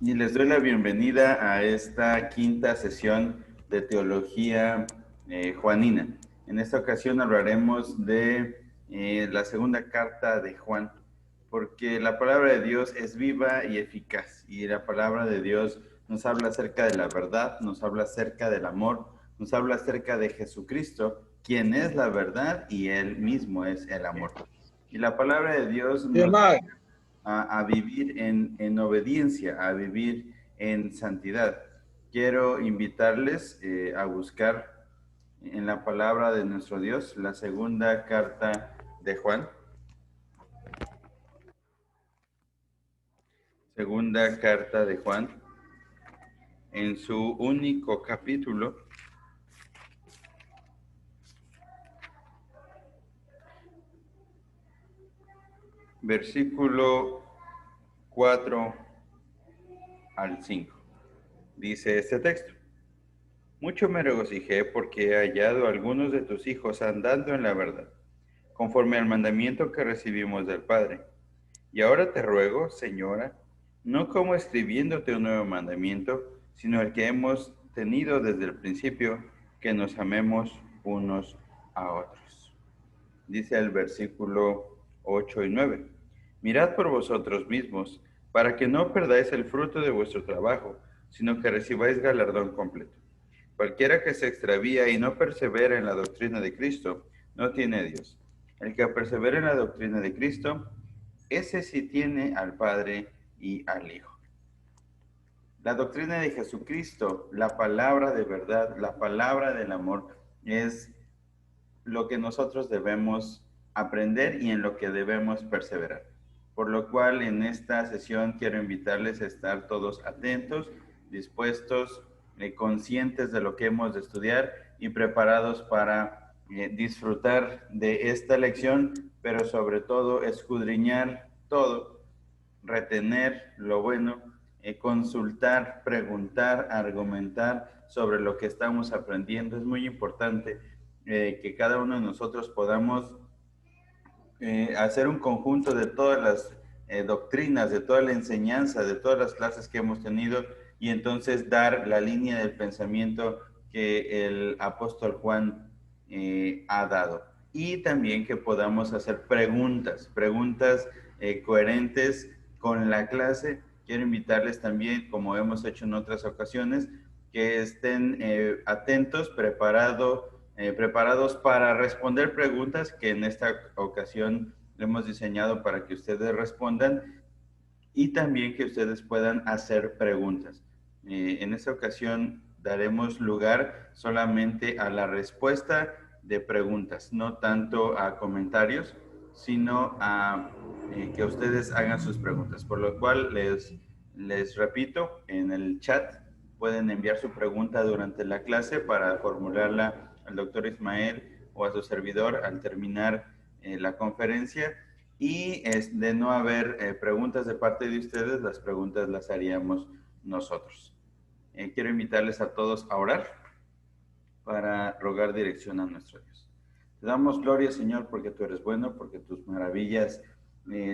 Y les doy la bienvenida a esta quinta sesión de Teología Juanina. En esta ocasión hablaremos de la segunda carta de Juan, porque la palabra de Dios es viva y eficaz, y la palabra de Dios nos habla acerca de la verdad, nos habla acerca del amor, nos habla acerca de Jesucristo, quien es la verdad y Él mismo es el amor. Y la palabra de Dios nos a vivir en obediencia, a vivir en santidad. Quiero invitarles a buscar en la palabra de nuestro Dios la segunda carta de Juan. Segunda carta de Juan, en su único capítulo, versículo 4 al 5. Dice este texto: Mucho me regocijé porque he hallado a algunos de tus hijos andando en la verdad, conforme al mandamiento que recibimos del Padre. Y ahora te ruego, Señora, no como escribiéndote un nuevo mandamiento, sino el que hemos tenido desde el principio, que nos amemos unos a otros. Dice el versículo 8 y 9. Mirad por vosotros mismos, para que no perdáis el fruto de vuestro trabajo, sino que recibáis galardón completo. Cualquiera que se extravía y no persevera en la doctrina de Cristo, no tiene a Dios. El que persevera en la doctrina de Cristo, ese sí tiene al Padre y al Hijo. La doctrina de Jesucristo, la palabra de verdad, la palabra del amor, es lo que nosotros debemos aprender y en lo que debemos perseverar. Por lo cual, en esta sesión quiero invitarles a estar todos atentos, dispuestos, conscientes de lo que hemos de estudiar y preparados para disfrutar de esta lección, pero sobre todo escudriñar todo, retener lo bueno, consultar, preguntar, argumentar sobre lo que estamos aprendiendo. Es muy importante que cada uno de nosotros podamos hacer un conjunto de todas las doctrinas, de toda la enseñanza, de todas las clases que hemos tenido y entonces dar la línea del pensamiento que el apóstol Juan ha dado. Y también que podamos hacer preguntas coherentes con la clase. Quiero invitarles también, como hemos hecho en otras ocasiones, que estén atentos, preparados para responder preguntas que en esta ocasión hemos diseñado para que ustedes respondan y también que ustedes puedan hacer preguntas. En esta ocasión daremos lugar solamente a la respuesta de preguntas, no tanto a comentarios, sino a que ustedes hagan sus preguntas. Por lo cual les repito, en el chat pueden enviar su pregunta durante la clase para formularla al doctor Ismael o a su servidor al terminar la conferencia. Y de no haber preguntas de parte de ustedes, las preguntas las haríamos nosotros. Quiero invitarles a todos a orar para rogar dirección a nuestro Dios. Te damos gloria, Señor, porque tú eres bueno, porque tus maravillas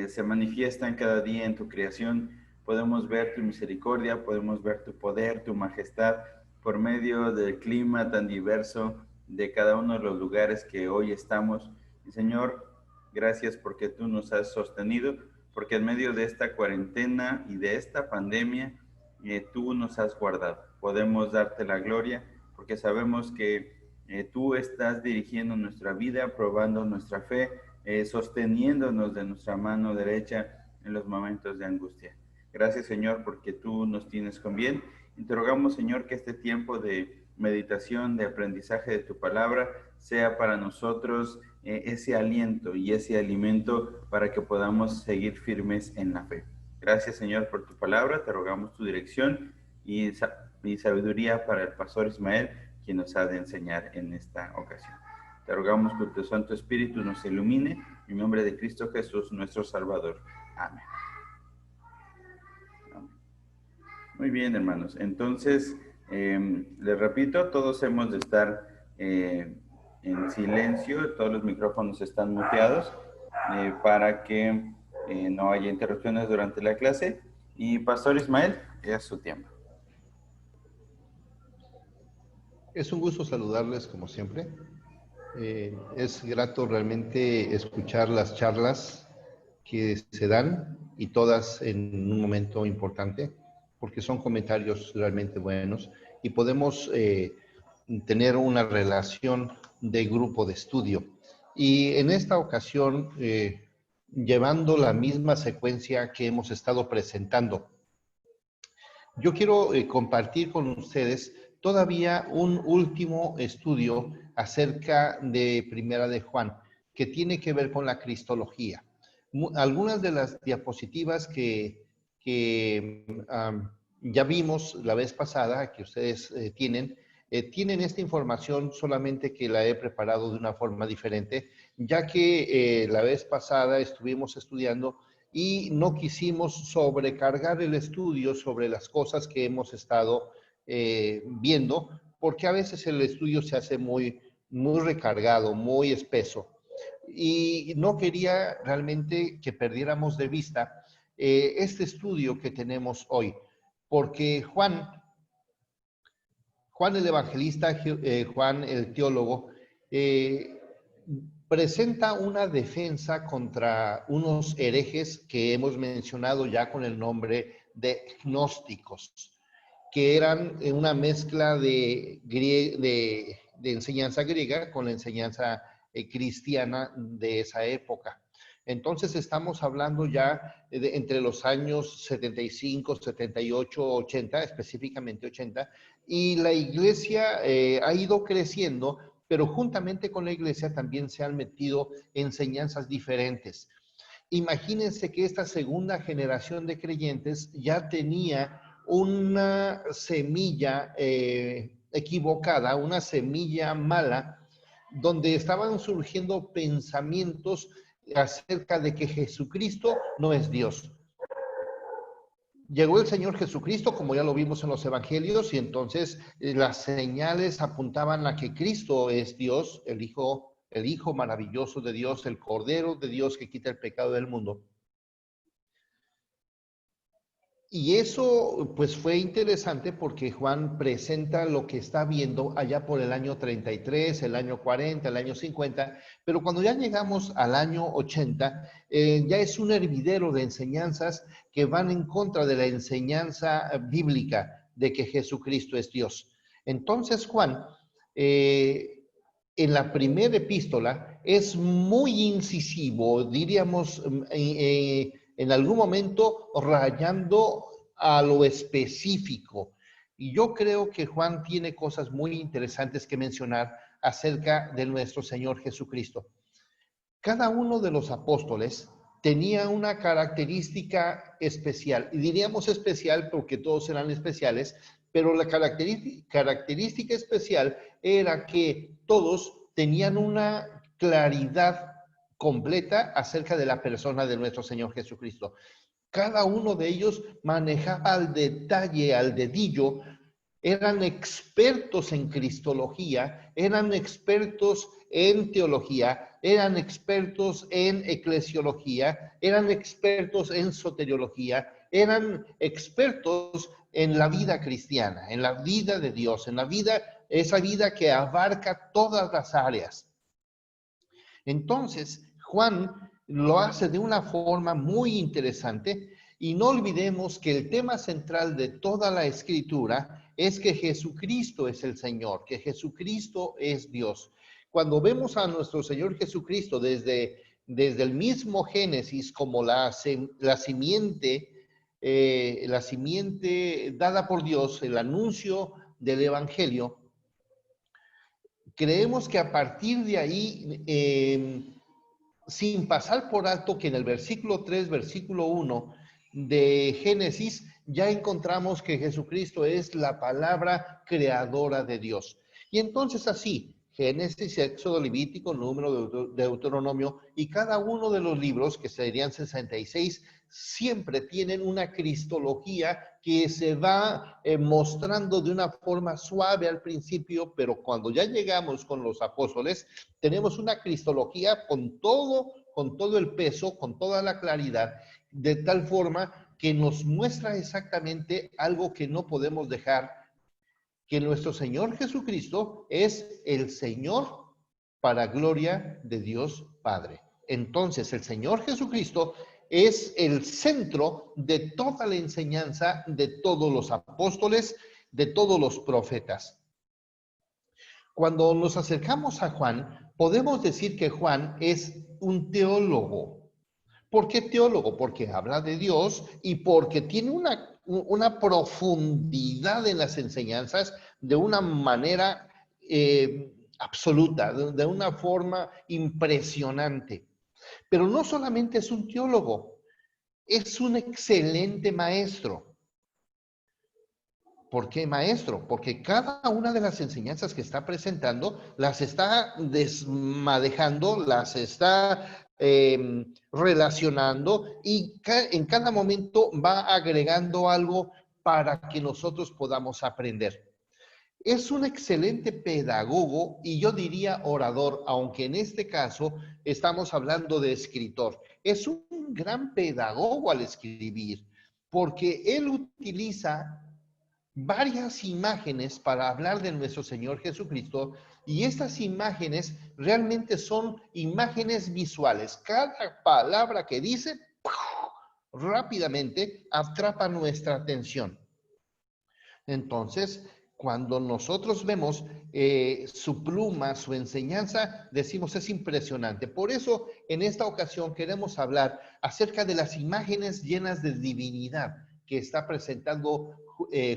se manifiestan cada día en tu creación. Podemos ver tu misericordia, podemos ver tu poder, tu majestad, por medio del clima tan diverso de cada uno de los lugares que hoy estamos. Y Señor, gracias porque tú nos has sostenido, porque en medio de esta cuarentena y de esta pandemia, tú nos has guardado. Podemos darte la gloria porque sabemos que tú estás dirigiendo nuestra vida, probando nuestra fe, sosteniéndonos de nuestra mano derecha en los momentos de angustia. Gracias, Señor, porque tú nos tienes con bien. Y te rogamos, Señor, que este tiempo de meditación, de aprendizaje de tu palabra, sea para nosotros ese aliento y ese alimento para que podamos seguir firmes en la fe. Gracias, Señor, por tu palabra. Te rogamos tu dirección y sabiduría para el pastor Ismael, quien nos ha de enseñar en esta ocasión. Te rogamos que tu Santo Espíritu nos ilumine, en nombre de Cristo Jesús, nuestro Salvador. Amén. Muy bien, hermanos. Entonces, les repito, todos hemos de estar en silencio, todos los micrófonos están muteados para que no haya interrupciones durante la clase. Y Pastor Ismael, es su tiempo. Es un gusto saludarles como siempre. Es grato realmente escuchar las charlas que se dan y todas en un momento importante, porque son comentarios realmente buenos y podemos tener una relación de grupo de estudio. Y en esta ocasión, llevando la misma secuencia que hemos estado presentando, yo quiero compartir con ustedes todavía un último estudio acerca de Primera de Juan, que tiene que ver con la cristología. Algunas de las diapositivas que ya vimos la vez pasada, que ustedes tienen esta información, solamente que la he preparado de una forma diferente, ya que la vez pasada estuvimos estudiando y no quisimos sobrecargar el estudio sobre las cosas que hemos estado viendo, porque a veces el estudio se hace muy recargado, muy espeso. Y no quería realmente que perdiéramos de vista este estudio que tenemos hoy, porque Juan el evangelista, Juan el teólogo, eh, presenta una defensa contra unos herejes que hemos mencionado ya con el nombre de gnósticos, que eran una mezcla de enseñanza griega con la enseñanza cristiana de esa época. Entonces estamos hablando ya entre los años 75, 78, 80, específicamente 80, y la iglesia ha ido creciendo, pero juntamente con la iglesia también se han metido enseñanzas diferentes. Imagínense que esta segunda generación de creyentes ya tenía una semilla equivocada, una semilla mala, donde estaban surgiendo pensamientos acerca de que Jesucristo no es Dios. Llegó el Señor Jesucristo, como ya lo vimos en los evangelios, y entonces las señales apuntaban a que Cristo es Dios, el Hijo maravilloso de Dios, el Cordero de Dios que quita el pecado del mundo. Y eso pues fue interesante porque Juan presenta lo que está viendo allá por el año 33, el año 40, el año 50, pero cuando ya llegamos al año 80, ya es un hervidero de enseñanzas que van en contra de la enseñanza bíblica de que Jesucristo es Dios. Entonces Juan, en la primera epístola, es muy incisivo, diríamos, en algún momento rayando a lo específico. Y yo creo que Juan tiene cosas muy interesantes que mencionar acerca de nuestro Señor Jesucristo. Cada uno de los apóstoles tenía una característica especial, y diríamos especial porque todos eran especiales, pero la característica especial era que todos tenían una claridad completa acerca de la persona de nuestro Señor Jesucristo. Cada uno de ellos manejaba al detalle, al dedillo, eran expertos en cristología, eran expertos en teología, eran expertos en eclesiología, eran expertos en soteriología, eran expertos en la vida cristiana, en la vida de Dios, en la vida, esa vida que abarca todas las áreas. Entonces, Juan lo hace de una forma muy interesante y no olvidemos que el tema central de toda la escritura es que Jesucristo es el Señor, que Jesucristo es Dios. Cuando vemos a nuestro Señor Jesucristo desde el mismo Génesis como la simiente dada por Dios, el anuncio del Evangelio, creemos que a partir de ahí, sin pasar por alto que en el versículo 3, versículo 1 de Génesis, ya encontramos que Jesucristo es la palabra creadora de Dios. Y entonces así, Génesis, Éxodo, Levítico, Número, Deuteronomio y cada uno de los libros, que serían 66, siempre tienen una cristología que se va mostrando de una forma suave al principio, pero cuando ya llegamos con los apóstoles, tenemos una cristología con todo el peso, con toda la claridad, de tal forma que nos muestra exactamente algo que no podemos dejar, que nuestro Señor Jesucristo es el Señor para gloria de Dios Padre. Entonces, el Señor Jesucristo es el centro de toda la enseñanza de todos los apóstoles, de todos los profetas. Cuando nos acercamos a Juan, podemos decir que Juan es un teólogo. ¿Por qué teólogo? Porque habla de Dios y porque tiene una profundidad en las enseñanzas de una manera absoluta, de una forma impresionante. Pero no solamente es un teólogo, es un excelente maestro. ¿Por qué maestro? Porque cada una de las enseñanzas que está presentando las está desmadejando, las está relacionando y en cada momento va agregando algo para que nosotros podamos aprender. Es un excelente pedagogo y yo diría orador, aunque en este caso estamos hablando de escritor. Es un gran pedagogo al escribir porque él utiliza varias imágenes para hablar de nuestro Señor Jesucristo y estas imágenes realmente son imágenes visuales. Cada palabra que dice rápidamente atrapa nuestra atención. Entonces, cuando nosotros vemos su pluma, su enseñanza, decimos es impresionante. Por eso, en esta ocasión queremos hablar acerca de las imágenes llenas de divinidad que está presentando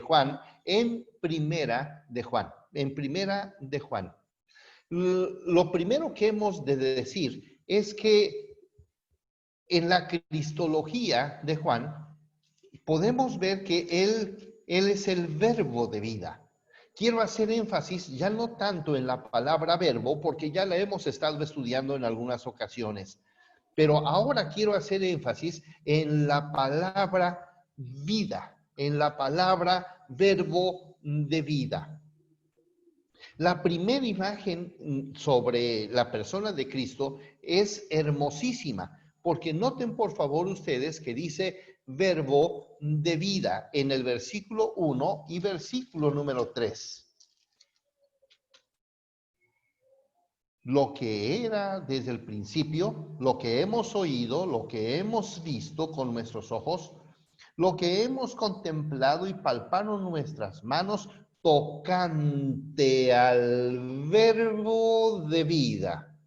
Juan en Primera de Juan. En Primera de Juan. Lo primero que hemos de decir es que en la cristología de Juan podemos ver que él es el verbo de vida. Quiero hacer énfasis ya no tanto en la palabra verbo, porque ya la hemos estado estudiando en algunas ocasiones, pero ahora quiero hacer énfasis en la palabra vida, en la palabra verbo de vida. La primera imagen sobre la persona de Cristo es hermosísima, porque noten por favor ustedes que dice verbo de vida en el versículo 1 y versículo número 3. Lo que era desde el principio, lo que hemos oído, lo que hemos visto con nuestros ojos, lo que hemos contemplado y palparon nuestras manos tocante al verbo de vida.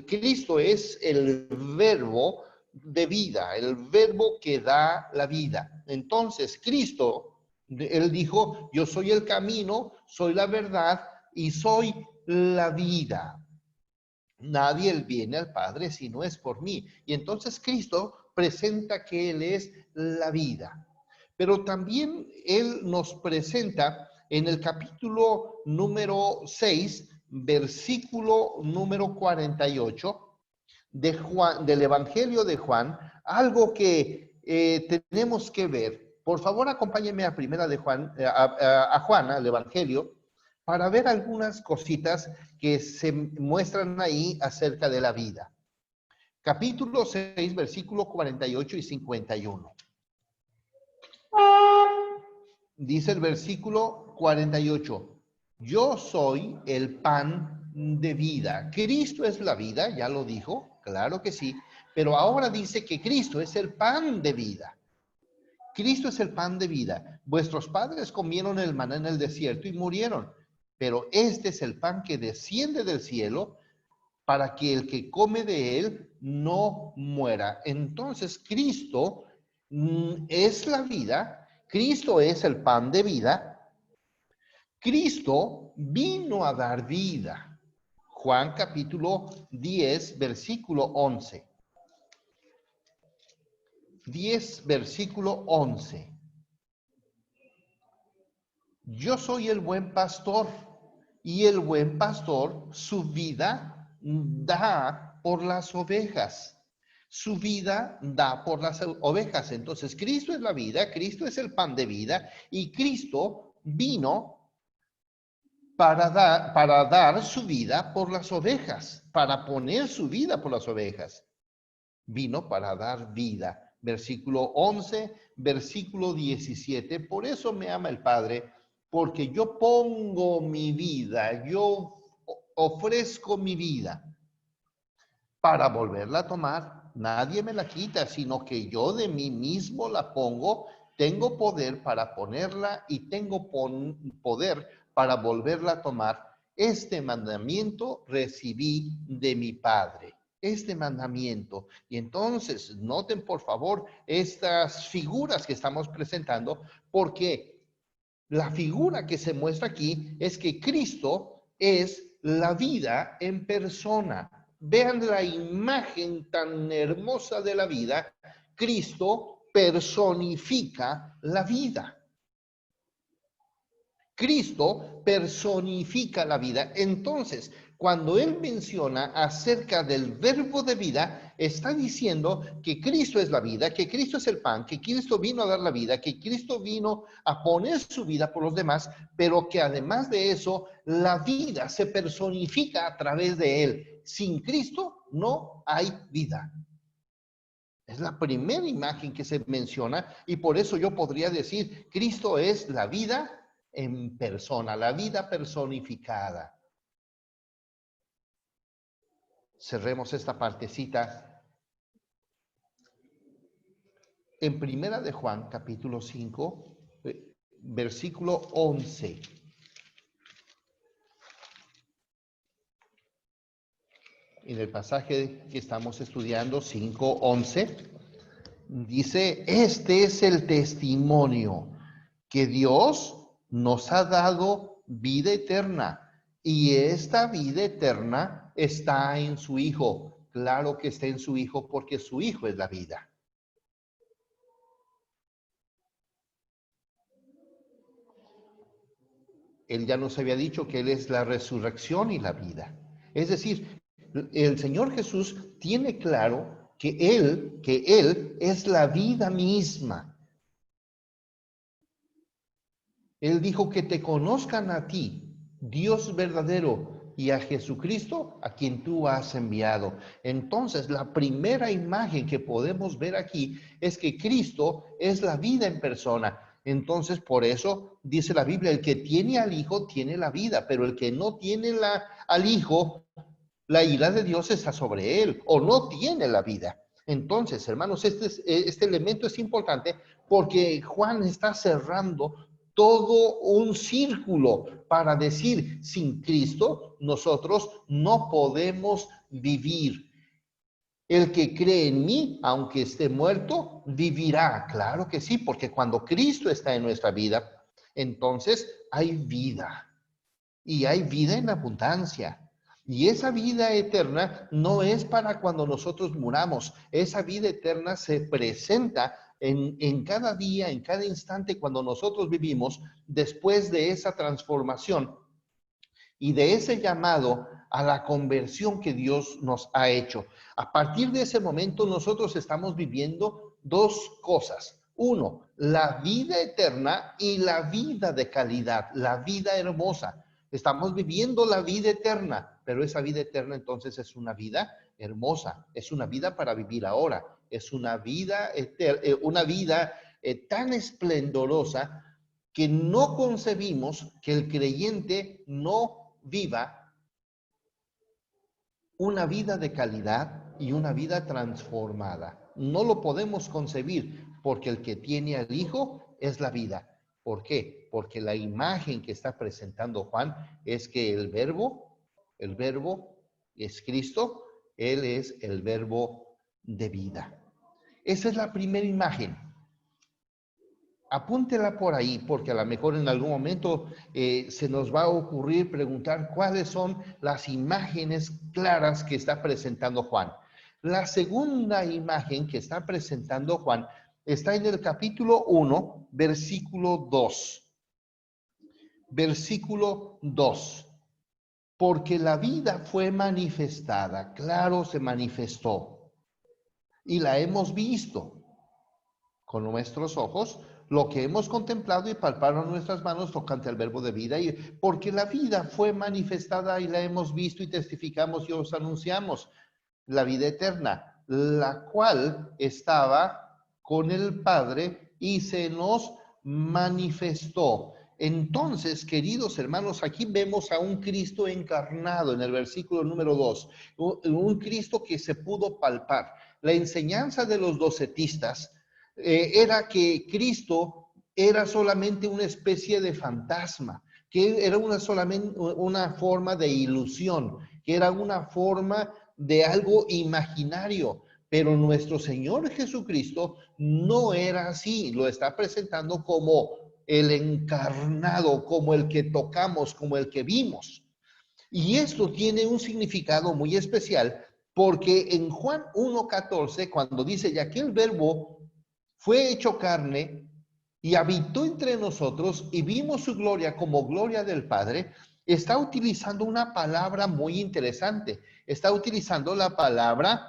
Cristo es el verbo de vida, el verbo que da la vida. Entonces, Cristo, él dijo, yo soy el camino, soy la verdad y soy la vida. Nadie viene al Padre si no es por mí. Y entonces Cristo presenta que Él es la vida. Pero también Él nos presenta en el capítulo número 6, versículo número 48 de Juan, del Evangelio de Juan, algo que tenemos que ver. Por favor, acompáñenme a Primera de Juan, a Juan, al Evangelio, para ver algunas cositas que se muestran ahí acerca de la vida. Capítulo 6, versículo 48 y 51. Dice el versículo 48, yo soy el pan de vida. Cristo es la vida, ya lo dijo, claro que sí, pero ahora dice que Cristo es el pan de vida. Cristo es el pan de vida. Vuestros padres comieron el maná en el desierto y murieron, pero este es el pan que desciende del cielo para que el que come de él no muera. Entonces, Cristo es la vida. Cristo es el pan de vida. Cristo vino a dar vida. Juan capítulo 10, versículo 11. 10, versículo 11. Yo soy el buen pastor y el buen pastor su vida da por las ovejas. Su vida da por las ovejas. Entonces, Cristo es la vida, Cristo es el pan de vida y Cristo vino para dar su vida por las ovejas, para poner su vida por las ovejas. Vino para dar vida. versículo 11, versículo 17. Por eso me ama el Padre, porque yo pongo mi vida, yo ofrezco mi vida para volverla a tomar. Nadie me la quita, sino que yo de mí mismo la pongo. Tengo poder para ponerla y tengo poder para volverla a tomar. Este mandamiento recibí de mi Padre. Este mandamiento. Y entonces, noten por favor estas figuras que estamos presentando, porque la figura que se muestra aquí es que Cristo es la vida en persona. Vean la imagen tan hermosa de la vida. Cristo personifica la vida. Cristo personifica la vida. Entonces, cuando él menciona acerca del verbo de vida, está diciendo que Cristo es la vida, que Cristo es el pan, que Cristo vino a dar la vida, que Cristo vino a poner su vida por los demás, pero que además de eso, la vida se personifica a través de él. Sin Cristo no hay vida. Es la primera imagen que se menciona y por eso yo podría decir, Cristo es la vida en persona, la vida personificada. Cerremos esta partecita. En Primera de Juan, capítulo 5, versículo 11. En el pasaje que estamos estudiando, 5:11, dice, este es el testimonio que Dios nos ha dado vida eterna y esta vida eterna está en su Hijo. Claro que está en su Hijo porque su Hijo es la vida. Él ya nos había dicho que Él es la resurrección y la vida. Es decir, el Señor Jesús tiene claro que Él es la vida misma. Él dijo que te conozcan a ti, Dios verdadero, y a Jesucristo, a quien tú has enviado. Entonces, la primera imagen que podemos ver aquí es que Cristo es la vida en persona. Entonces, por eso dice la Biblia, el que tiene al Hijo tiene la vida, pero el que no tiene al Hijo, la ira de Dios está sobre él, o no tiene la vida. Entonces, hermanos, este elemento es importante porque Juan está cerrando todo un círculo para decir, sin Cristo nosotros no podemos vivir. El que cree en mí, aunque esté muerto, vivirá. Claro que sí, porque cuando Cristo está en nuestra vida, entonces hay vida. Y hay vida en abundancia. Y esa vida eterna no es para cuando nosotros muramos. Esa vida eterna se presenta en cada día, en cada instante cuando nosotros vivimos después de esa transformación y de ese llamado a la conversión que Dios nos ha hecho. A partir de ese momento nosotros estamos viviendo dos cosas. Uno, la vida eterna y la vida de calidad, la vida hermosa. Estamos viviendo la vida eterna, pero esa vida eterna entonces es una vida hermosa, es una vida para vivir ahora, es una vida, tan esplendorosa que no concebimos que el creyente no viva una vida de calidad y una vida transformada. No lo podemos concebir porque el que tiene al Hijo es la vida. ¿Por qué? Porque la imagen que está presentando Juan es que el verbo es Cristo, Él es el verbo de vida. Esa es la primera imagen. Apúntela por ahí, porque a lo mejor en algún momento se nos va a ocurrir preguntar cuáles son las imágenes claras que está presentando Juan. La segunda imagen que está presentando Juan está en el capítulo 1, versículo 2. Versículo 2. Porque la vida fue manifestada, claro, se manifestó, y la hemos visto con nuestros ojos, lo que hemos contemplado y palparon nuestras manos tocante al verbo de vida, y porque la vida fue manifestada y la hemos visto y testificamos y os anunciamos, la vida eterna, la cual estaba con el Padre y se nos manifestó. Entonces, queridos hermanos, aquí vemos a un Cristo encarnado en el versículo número 2, un Cristo que se pudo palpar. La enseñanza de los docetistas era que Cristo era solamente una especie de fantasma, que era solamente una forma de ilusión, que era una forma de algo imaginario. Pero nuestro Señor Jesucristo no era así, lo está presentando como el encarnado, como el que tocamos, como el que vimos. Y esto tiene un significado muy especial porque en Juan 1:14, cuando dice, y aquel verbo fue hecho carne y habitó entre nosotros y vimos su gloria como gloria del Padre, está utilizando una palabra muy interesante. Está utilizando la palabra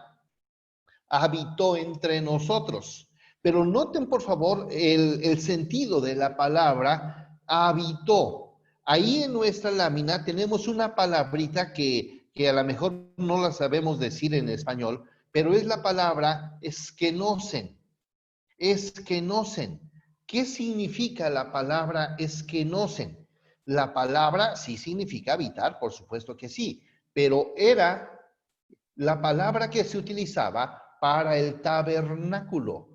habitó entre nosotros. Pero noten por favor el sentido de la palabra habitó. Ahí en nuestra lámina tenemos una palabrita que a lo mejor no la sabemos decir en español, pero es la palabra esquenocen. Esquenocen. ¿Qué significa la palabra esquenocen? La palabra sí significa habitar, por supuesto que sí, pero era la palabra que se utilizaba para el tabernáculo.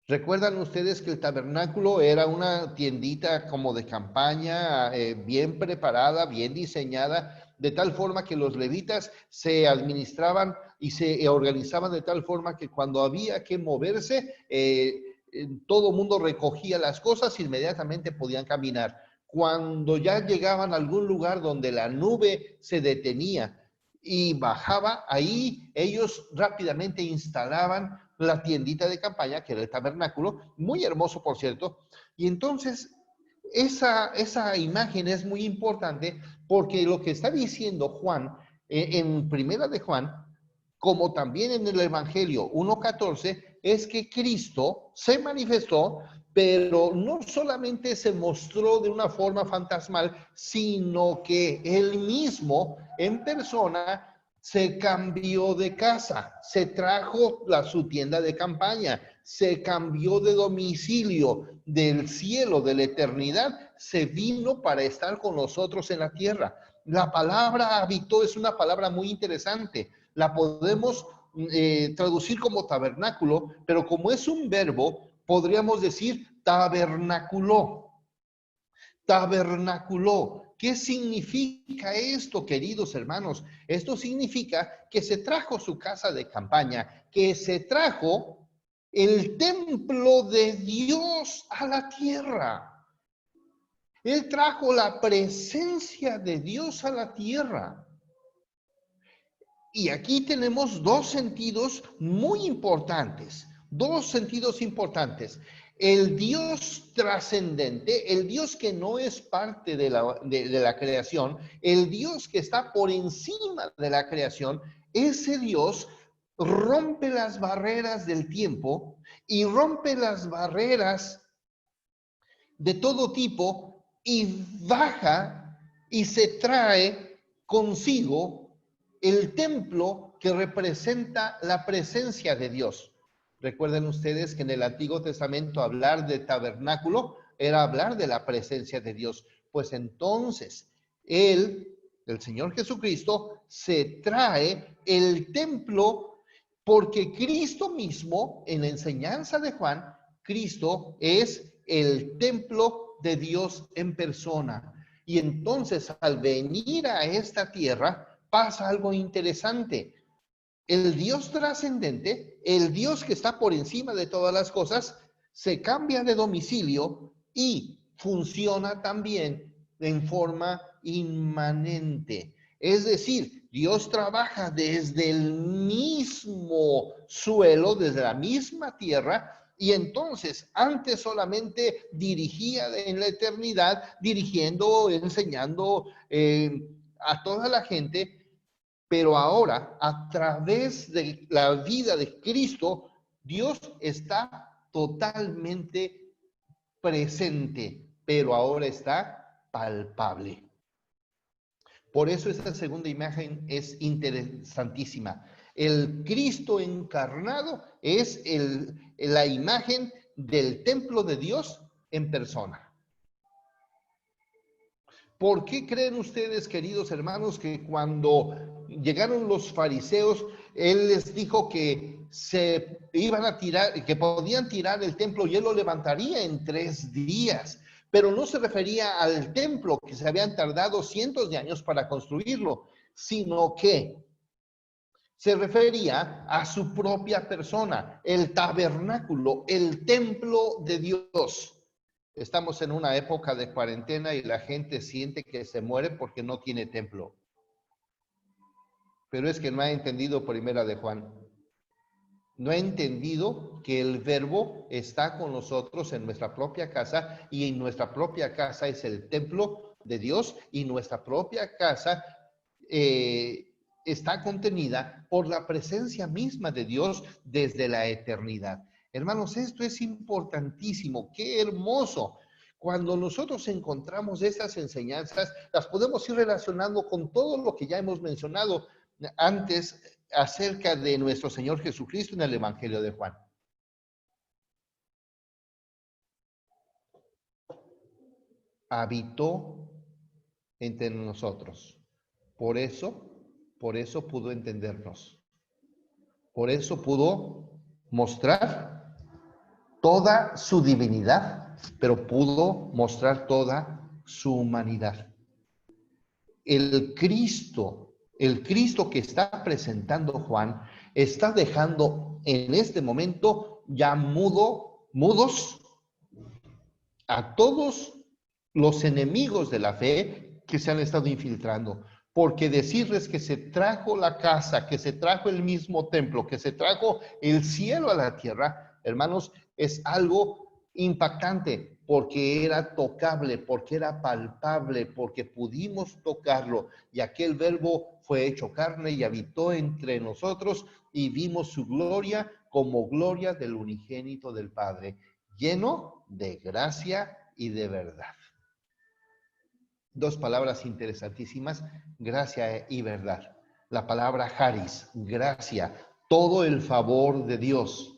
¿Recuerdan ustedes que el tabernáculo era una tiendita como de campaña, bien preparada, bien diseñada, de tal forma que los levitas se administraban y se organizaban de tal forma que cuando había que moverse, todo el mundo recogía las cosas e inmediatamente podían caminar? Cuando ya llegaban a algún lugar donde la nube se detenía y bajaba, ahí ellos rápidamente instalaban la tiendita de campaña, que era el tabernáculo, muy hermoso por cierto, y entonces esa imagen es muy importante porque lo que está diciendo Juan en Primera de Juan, como también en el Evangelio 1:14, es que Cristo se manifestó, pero no solamente se mostró de una forma fantasmal, sino que él mismo en persona se cambió de casa, se trajo su tienda de campaña, se cambió de domicilio del cielo, de la eternidad, se vino para estar con nosotros en la tierra. La palabra habitó es una palabra muy interesante. La podemos traducir como tabernáculo, pero como es un verbo, podríamos decir tabernaculó. Tabernaculó. ¿Qué significa esto, queridos hermanos? Esto significa que se trajo su casa de campaña, que se trajo el templo de Dios a la tierra. Él trajo la presencia de Dios a la tierra. Y aquí tenemos dos sentidos muy importantes, dos sentidos importantes. El Dios trascendente, el Dios que no es parte de la creación, el Dios que está por encima de la creación, ese Dios rompe las barreras del tiempo y rompe las barreras de todo tipo y baja y se trae consigo el templo que representa la presencia de Dios. Recuerden ustedes que en el Antiguo Testamento hablar de tabernáculo era hablar de la presencia de Dios. Pues entonces, el Señor Jesucristo, se trae el templo porque Cristo mismo, en la enseñanza de Juan, Cristo es el templo de Dios en persona. Y entonces, al venir a esta tierra, pasa algo interesante. El Dios trascendente, el Dios que está por encima de todas las cosas, se cambia de domicilio y funciona también en forma inmanente. Es decir, Dios trabaja desde el mismo suelo, desde la misma tierra, y entonces antes solamente dirigía en la eternidad, dirigiendo, enseñando a toda la gente, pero ahora, a través de la vida de Cristo, Dios está totalmente presente, pero ahora está palpable. Por eso esta segunda imagen es interesantísima. El Cristo encarnado es la imagen del templo de Dios en persona. ¿Por qué creen ustedes, queridos hermanos, que cuando llegaron los fariseos, él les dijo que se iban a tirar, que podían tirar el templo y él lo levantaría en 3 días? Pero no se refería al templo, que se habían tardado cientos de años para construirlo, sino que se refería a su propia persona, el tabernáculo, el templo de Dios. Estamos en una época de cuarentena y la gente siente que se muere porque no tiene templo. Pero es que no ha entendido primera de Juan. No ha entendido que el Verbo está con nosotros en nuestra propia casa y en nuestra propia casa es el templo de Dios y nuestra propia casa está contenida por la presencia misma de Dios desde la eternidad. Hermanos, esto es importantísimo. ¡Qué hermoso! Cuando nosotros encontramos estas enseñanzas, las podemos ir relacionando con todo lo que ya hemos mencionado antes acerca de nuestro Señor Jesucristo en el Evangelio de Juan. Habitó entre nosotros. Por eso pudo entendernos. Por eso pudo mostrar toda su divinidad, pero pudo mostrar toda su humanidad. El Cristo que está presentando Juan, está dejando en este momento ya mudos a todos los enemigos de la fe que se han estado infiltrando. Porque decirles que se trajo la casa, que se trajo el mismo templo, que se trajo el cielo a la tierra, hermanos, es algo impactante, porque era tocable, porque era palpable, porque pudimos tocarlo, y aquel Verbo fue hecho carne y habitó entre nosotros, y vimos su gloria como gloria del unigénito del Padre, lleno de gracia y de verdad. 2 palabras interesantísimas, gracia y verdad. La palabra charis, gracia, todo el favor de Dios.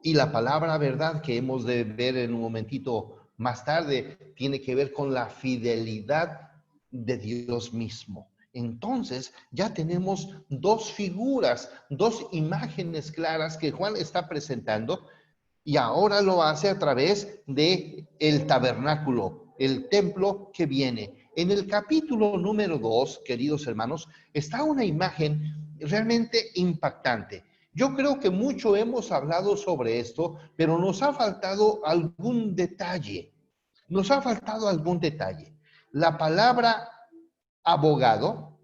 Y la palabra verdad, que hemos de ver en un momentito más tarde, tiene que ver con la fidelidad de Dios mismo. Entonces, ya tenemos 2 figuras, 2 imágenes claras que Juan está presentando, y ahora lo hace a través de el tabernáculo, el templo que viene. En el capítulo número 2, queridos hermanos, está una imagen realmente impactante. Yo creo que mucho hemos hablado sobre esto, pero nos ha faltado algún detalle. La palabra abogado,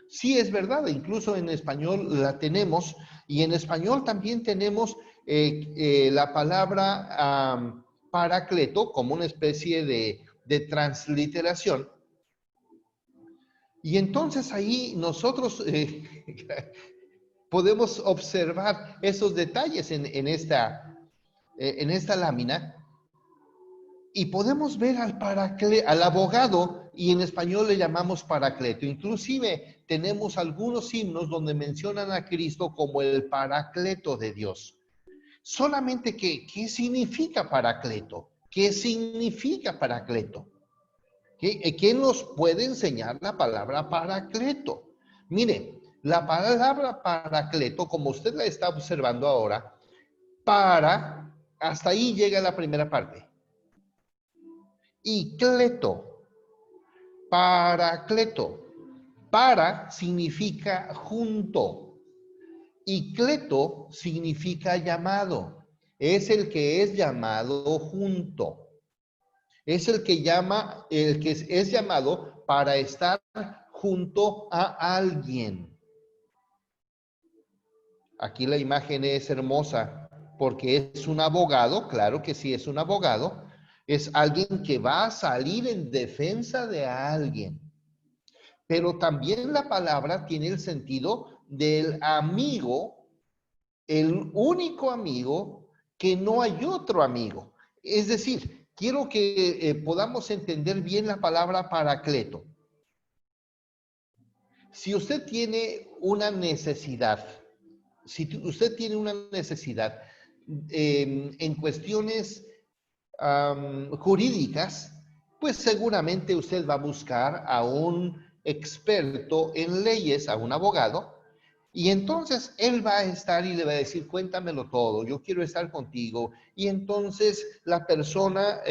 sí es verdad, incluso en español la tenemos, y en español también tenemos la palabra paracleto como una especie de transliteración. Y entonces ahí nosotros podemos observar esos detalles en esta lámina, y podemos ver al abogado, y en español le llamamos paracleto. Inclusive tenemos algunos himnos donde mencionan a Cristo como el paracleto de Dios. Solamente que, ¿qué significa paracleto? ¿Qué significa paracleto? ¿Quién nos puede enseñar la palabra paracleto? Mire, la palabra paracleto, como usted la está observando ahora, hasta ahí llega la primera parte. Y cleto, paracleto. Para significa junto. Y cleto significa llamado. Es el que es llamado junto. Es el que es llamado para estar junto a alguien. Aquí la imagen es hermosa porque es un abogado, claro que sí es un abogado, es alguien que va a salir en defensa de alguien. Pero también la palabra tiene el sentido del amigo, el único amigo, que no hay otro amigo. Es decir, quiero que podamos entender bien la palabra paracleto. Si usted tiene una necesidad, usted tiene una necesidad en cuestiones jurídicas, pues seguramente usted va a buscar a un experto en leyes, a un abogado, y entonces él va a estar y le va a decir, cuéntamelo todo, yo quiero estar contigo. Y entonces la persona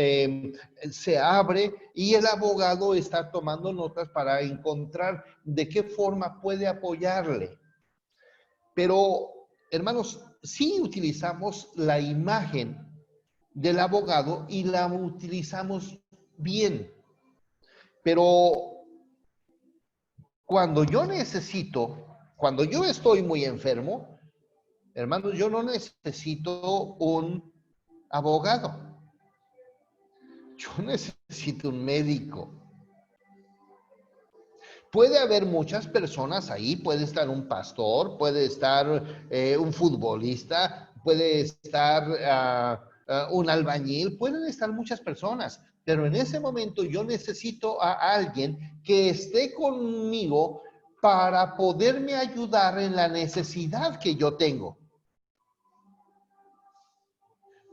se abre y el abogado está tomando notas para encontrar de qué forma puede apoyarle. Pero, hermanos, sí utilizamos la imagen del abogado y la utilizamos bien. Pero cuando yo estoy muy enfermo, hermanos, yo no necesito un abogado. Yo necesito un médico. Puede haber muchas personas ahí, puede estar un pastor, puede estar un futbolista, puede estar un albañil, pueden estar muchas personas, pero en ese momento yo necesito a alguien que esté conmigo para poderme ayudar en la necesidad que yo tengo.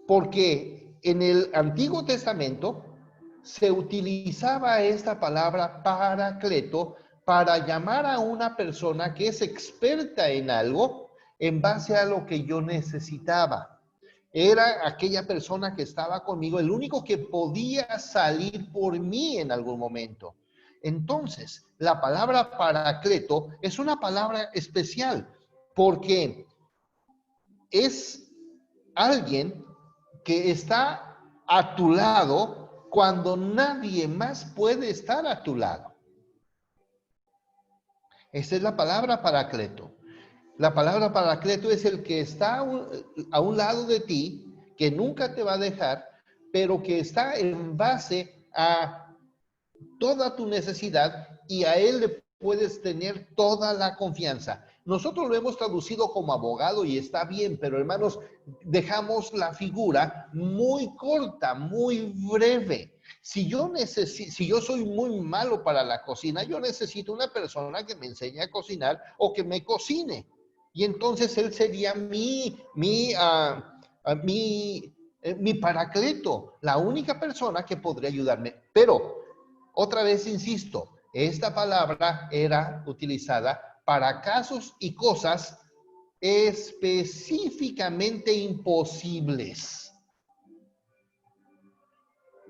Porque en el Antiguo Testamento se utilizaba esta palabra paracleto para llamar a una persona que es experta en algo en base a lo que yo necesitaba. Era aquella persona que estaba conmigo, el único que podía salir por mí en algún momento. Entonces, la palabra paracleto es una palabra especial porque es alguien que está a tu lado cuando nadie más puede estar a tu lado. Esa es la palabra paracleto. La palabra paracleto es el que está a un lado de ti, que nunca te va a dejar, pero que está en base a toda tu necesidad y a él le puedes tener toda la confianza. Nosotros lo hemos traducido como abogado y está bien, pero hermanos, dejamos la figura muy corta, muy breve. Si yo soy muy malo para la cocina, yo necesito una persona que me enseñe a cocinar o que me cocine. Y entonces él sería mi paracleto, la única persona que podría ayudarme. Pero otra vez insisto, esta palabra era utilizada para casos y cosas específicamente imposibles.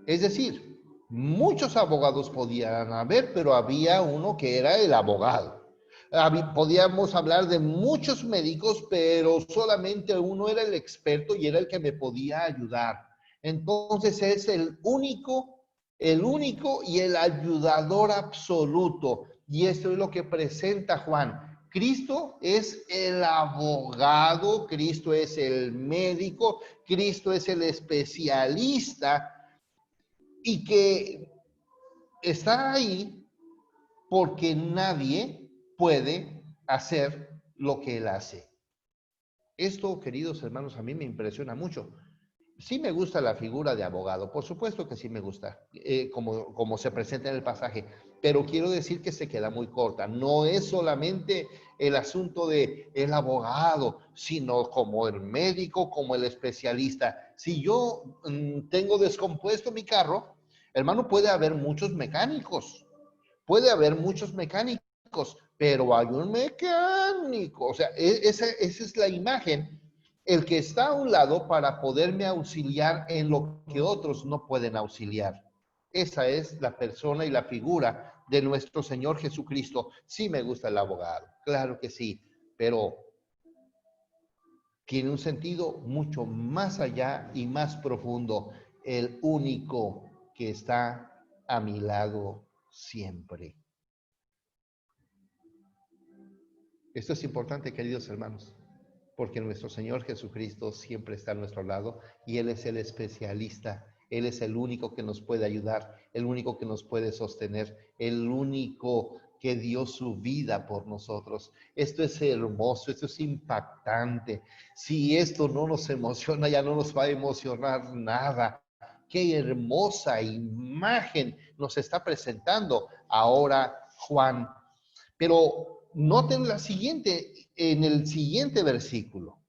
Es decir, muchos abogados podían haber, pero había uno que era el abogado. Podíamos hablar de muchos médicos, pero solamente uno era el experto y era el que me podía ayudar. Entonces es el único y el ayudador absoluto. Y esto es lo que presenta Juan. Cristo es el abogado, Cristo es el médico, Cristo es el especialista y que está ahí porque nadie puede hacer lo que él hace. Esto, queridos hermanos, a mí me impresiona mucho. Sí me gusta la figura de abogado, por supuesto que sí me gusta, como se presenta en el pasaje, pero quiero decir que se queda muy corta. No es solamente el asunto de el abogado, sino como el médico, como el especialista. Si yo tengo descompuesto mi carro, hermano, puede haber muchos mecánicos, pero hay un mecánico. O sea, esa es la imagen, el que está a un lado para poderme auxiliar en lo que otros no pueden auxiliar. Esa es la persona y la figura de nuestro Señor Jesucristo. Sí me gusta el abogado, claro que sí, pero tiene un sentido mucho más allá y más profundo. El único que está a mi lado siempre. Esto es importante, queridos hermanos, porque nuestro Señor Jesucristo siempre está a nuestro lado y Él es el especialista, Él es el único que nos puede ayudar, el único que nos puede sostener, el único que dio su vida por nosotros. Esto es hermoso, esto es impactante. Si esto no nos emociona, ya no nos va a emocionar nada. Qué hermosa imagen nos está presentando ahora Juan. Pero noten la siguiente, en el siguiente versículo.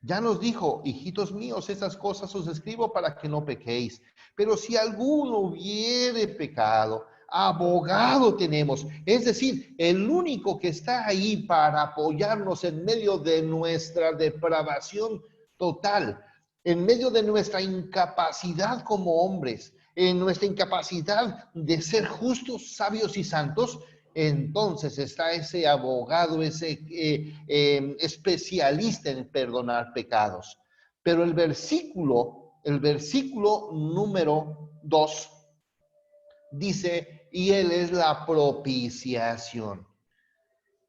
Ya nos dijo, hijitos míos, estas cosas os escribo para que no pequéis. Pero si alguno hubiere pecado, abogado tenemos. Es decir, el único que está ahí para apoyarnos en medio de nuestra depravación total, en medio de nuestra incapacidad como hombres, en nuestra incapacidad de ser justos, sabios y santos. Entonces está ese abogado, ese especialista en perdonar pecados. Pero el versículo número 2 dice, y Él es la propiciación.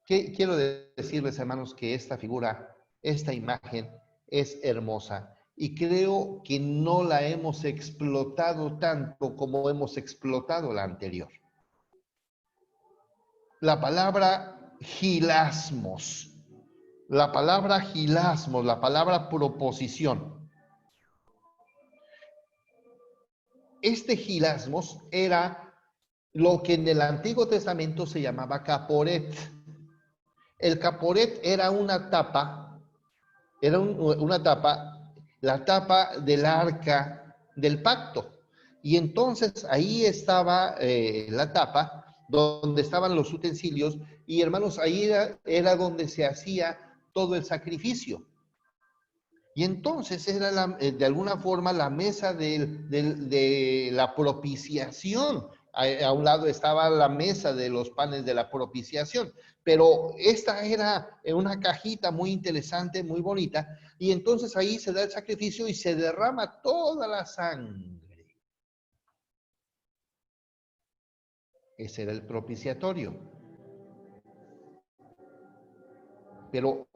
Quiero decirles, hermanos, que esta figura, esta imagen es hermosa. Y creo que no la hemos explotado tanto como hemos explotado la anterior. La palabra hilasmos, la palabra proposición. Este hilasmos era lo que en el Antiguo Testamento se llamaba caporet. El caporet era una tapa, la tapa del arca del pacto. Y entonces ahí estaba la tapa, donde estaban los utensilios, y hermanos, ahí era donde se hacía todo el sacrificio. Y entonces era de alguna forma la mesa de la propiciación. A un lado estaba la mesa de los panes de la propiciación, pero esta era una cajita muy interesante, muy bonita, y entonces ahí se da el sacrificio y se derrama toda la sangre. Ese era el propiciatorio. Pero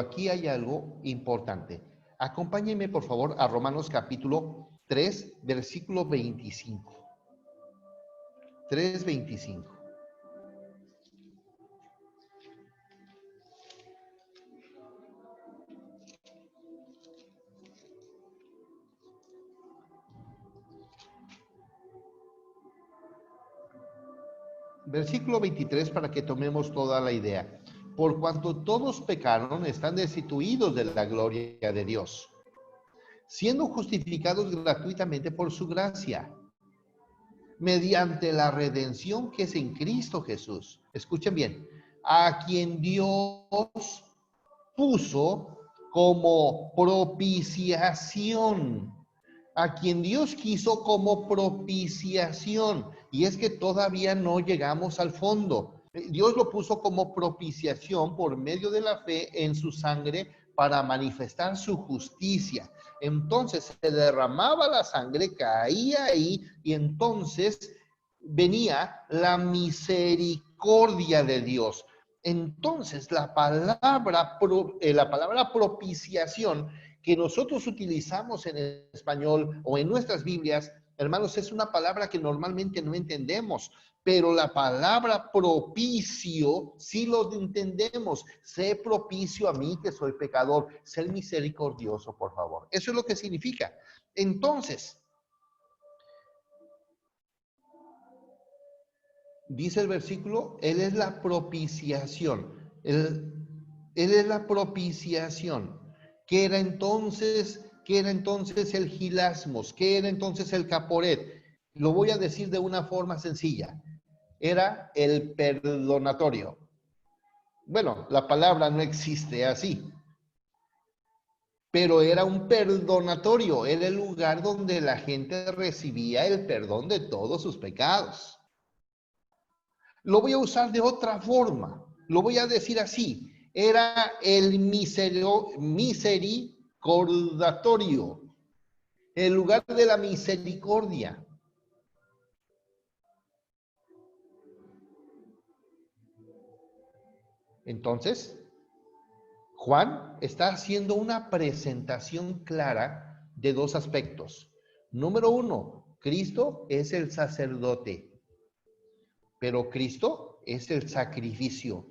aquí hay algo importante. Acompáñenme, por favor, a Romanos capítulo 3, versículo 25. 3:25. Versículo 23 para que tomemos toda la idea. Por cuanto todos pecaron, están destituidos de la gloria de Dios, siendo justificados gratuitamente por su gracia, mediante la redención que es en Cristo Jesús. Escuchen bien, a quien Dios puso como propiciación, a quien Dios quiso como propiciación. Y es que todavía no llegamos al fondo. Dios lo puso como propiciación por medio de la fe en su sangre para manifestar su justicia. Entonces se derramaba la sangre, caía ahí, y entonces venía la misericordia de Dios. Entonces la palabra propiciación que nosotros utilizamos en español o en nuestras Biblias, hermanos, es una palabra que normalmente no entendemos, pero la palabra propicio sí lo entendemos. Sé propicio a mí que soy pecador, sé misericordioso, por favor. Eso es lo que significa. Entonces, dice el versículo, Él es la propiciación. Él es la propiciación. ¿Qué era entonces el hilasmos? ¿Qué era entonces el caporet? Lo voy a decir de una forma sencilla. Era el perdonatorio. Bueno, la palabra no existe así, pero era un perdonatorio. Era el lugar donde la gente recibía el perdón de todos sus pecados. Lo voy a usar de otra forma. Lo voy a decir así. Era el misericordatorio. El lugar de la misericordia. Entonces, Juan está haciendo una presentación clara de dos aspectos. Número uno, Cristo es el sacerdote, pero Cristo es el sacrificio.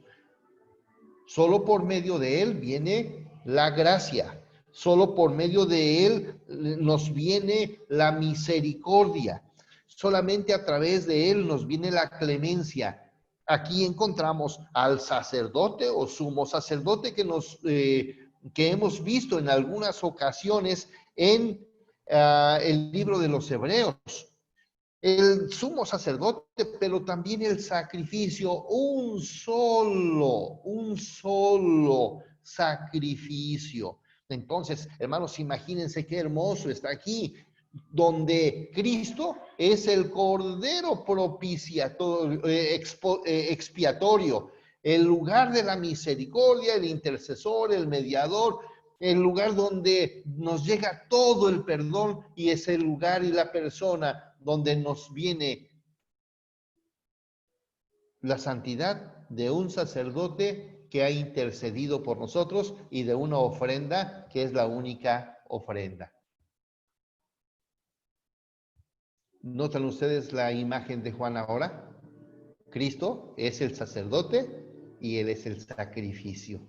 Solo por medio de Él viene la gracia. Solo por medio de Él nos viene la misericordia. Solamente a través de Él nos viene la clemencia. Aquí encontramos al sacerdote o sumo sacerdote que hemos visto en algunas ocasiones en el libro de los Hebreos. El sumo sacerdote, pero también el sacrificio, un solo sacrificio. Entonces, hermanos, imagínense qué hermoso está aquí, donde Cristo es el cordero propiciatorio, expiatorio, el lugar de la misericordia, el intercesor, el mediador, el lugar donde nos llega todo el perdón, y es el lugar y la persona donde nos viene la santidad de un sacerdote que ha intercedido por nosotros y de una ofrenda que es la única ofrenda. ¿Notan ustedes la imagen de Juan ahora? Cristo es el sacerdote y Él es el sacrificio.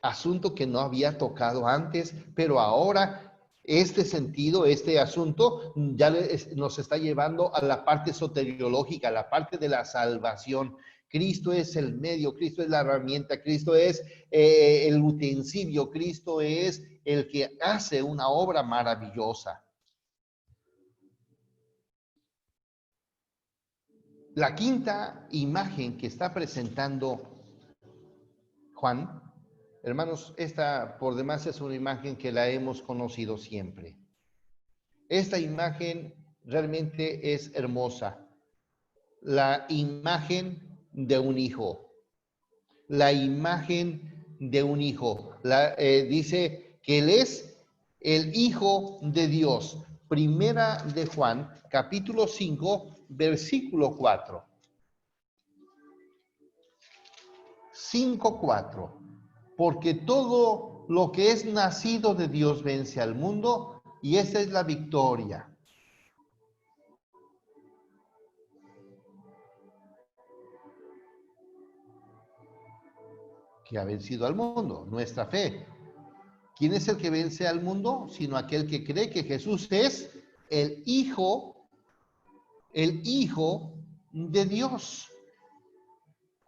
Asunto que no había tocado antes, pero ahora este sentido, este asunto ya nos está llevando a la parte soteriológica, a la parte de la salvación. Cristo es el medio, Cristo es la herramienta, Cristo es el utensilio, Cristo es el que hace una obra maravillosa. La quinta imagen que está presentando Juan, hermanos, esta por demás es una imagen que la hemos conocido siempre. Esta imagen realmente es hermosa. La imagen de un hijo. La imagen de un hijo. Dice que Él es el Hijo de Dios. Primera de Juan, capítulo 5, versículo 4. 5:4. Porque todo lo que es nacido de Dios vence al mundo, y esa es la victoria. Que ha vencido al mundo, nuestra fe. ¿Quién es el que vence al mundo? Sino aquel que cree que Jesús es el Hijo de Dios.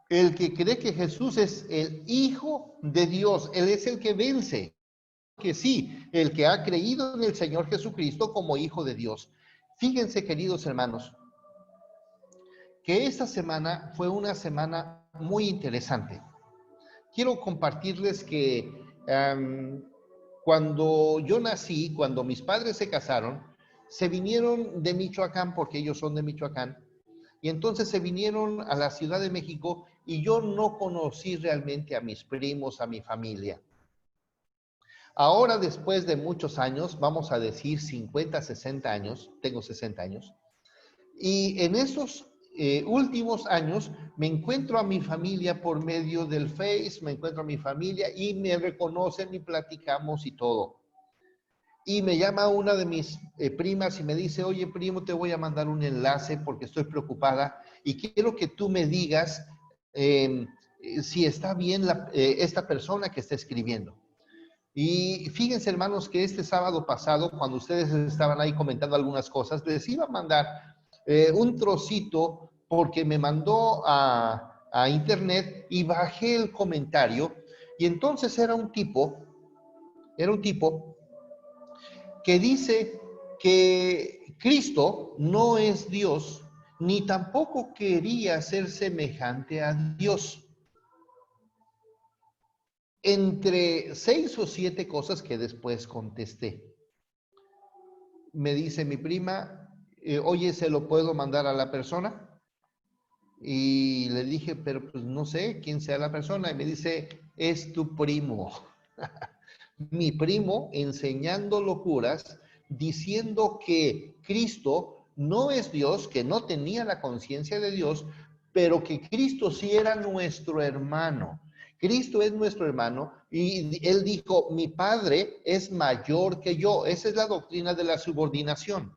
El que cree que Jesús es el Hijo de Dios, Él es el que vence. Que sí, el que ha creído en el Señor Jesucristo como Hijo de Dios. Fíjense, queridos hermanos, que esta semana fue una semana muy interesante. Quiero compartirles que cuando yo nací, cuando mis padres se casaron, se vinieron de Michoacán, porque ellos son de Michoacán, y entonces se vinieron a la Ciudad de México, y yo no conocí realmente a mis primos, a mi familia. Ahora, después de muchos años, vamos a decir 50, 60 años, tengo 60 años, y en esos últimos años me encuentro a mi familia por medio del Face, me encuentro a mi familia y me reconocen y platicamos y todo. Y me llama una de mis primas y me dice, oye primo, te voy a mandar un enlace porque estoy preocupada y quiero que tú me digas si está bien esta persona que está escribiendo. Y fíjense, hermanos, que este sábado pasado, cuando ustedes estaban ahí comentando algunas cosas, les iba a mandar un trocito porque me mandó a internet y bajé el comentario, y entonces era un tipo que dice que Cristo no es Dios, ni tampoco quería ser semejante a Dios. Entre 6 o 7 cosas que después contesté. Me dice mi prima, oye, ¿se lo puedo mandar a la persona? Y le dije, pero pues no sé quién sea la persona. Y me dice, es tu primo. Mi primo enseñando locuras, diciendo que Cristo no es Dios, que no tenía la conciencia de Dios, pero que Cristo sí era nuestro hermano. Cristo es nuestro hermano, y él dijo, mi padre es mayor que yo. Esa es la doctrina de la subordinación,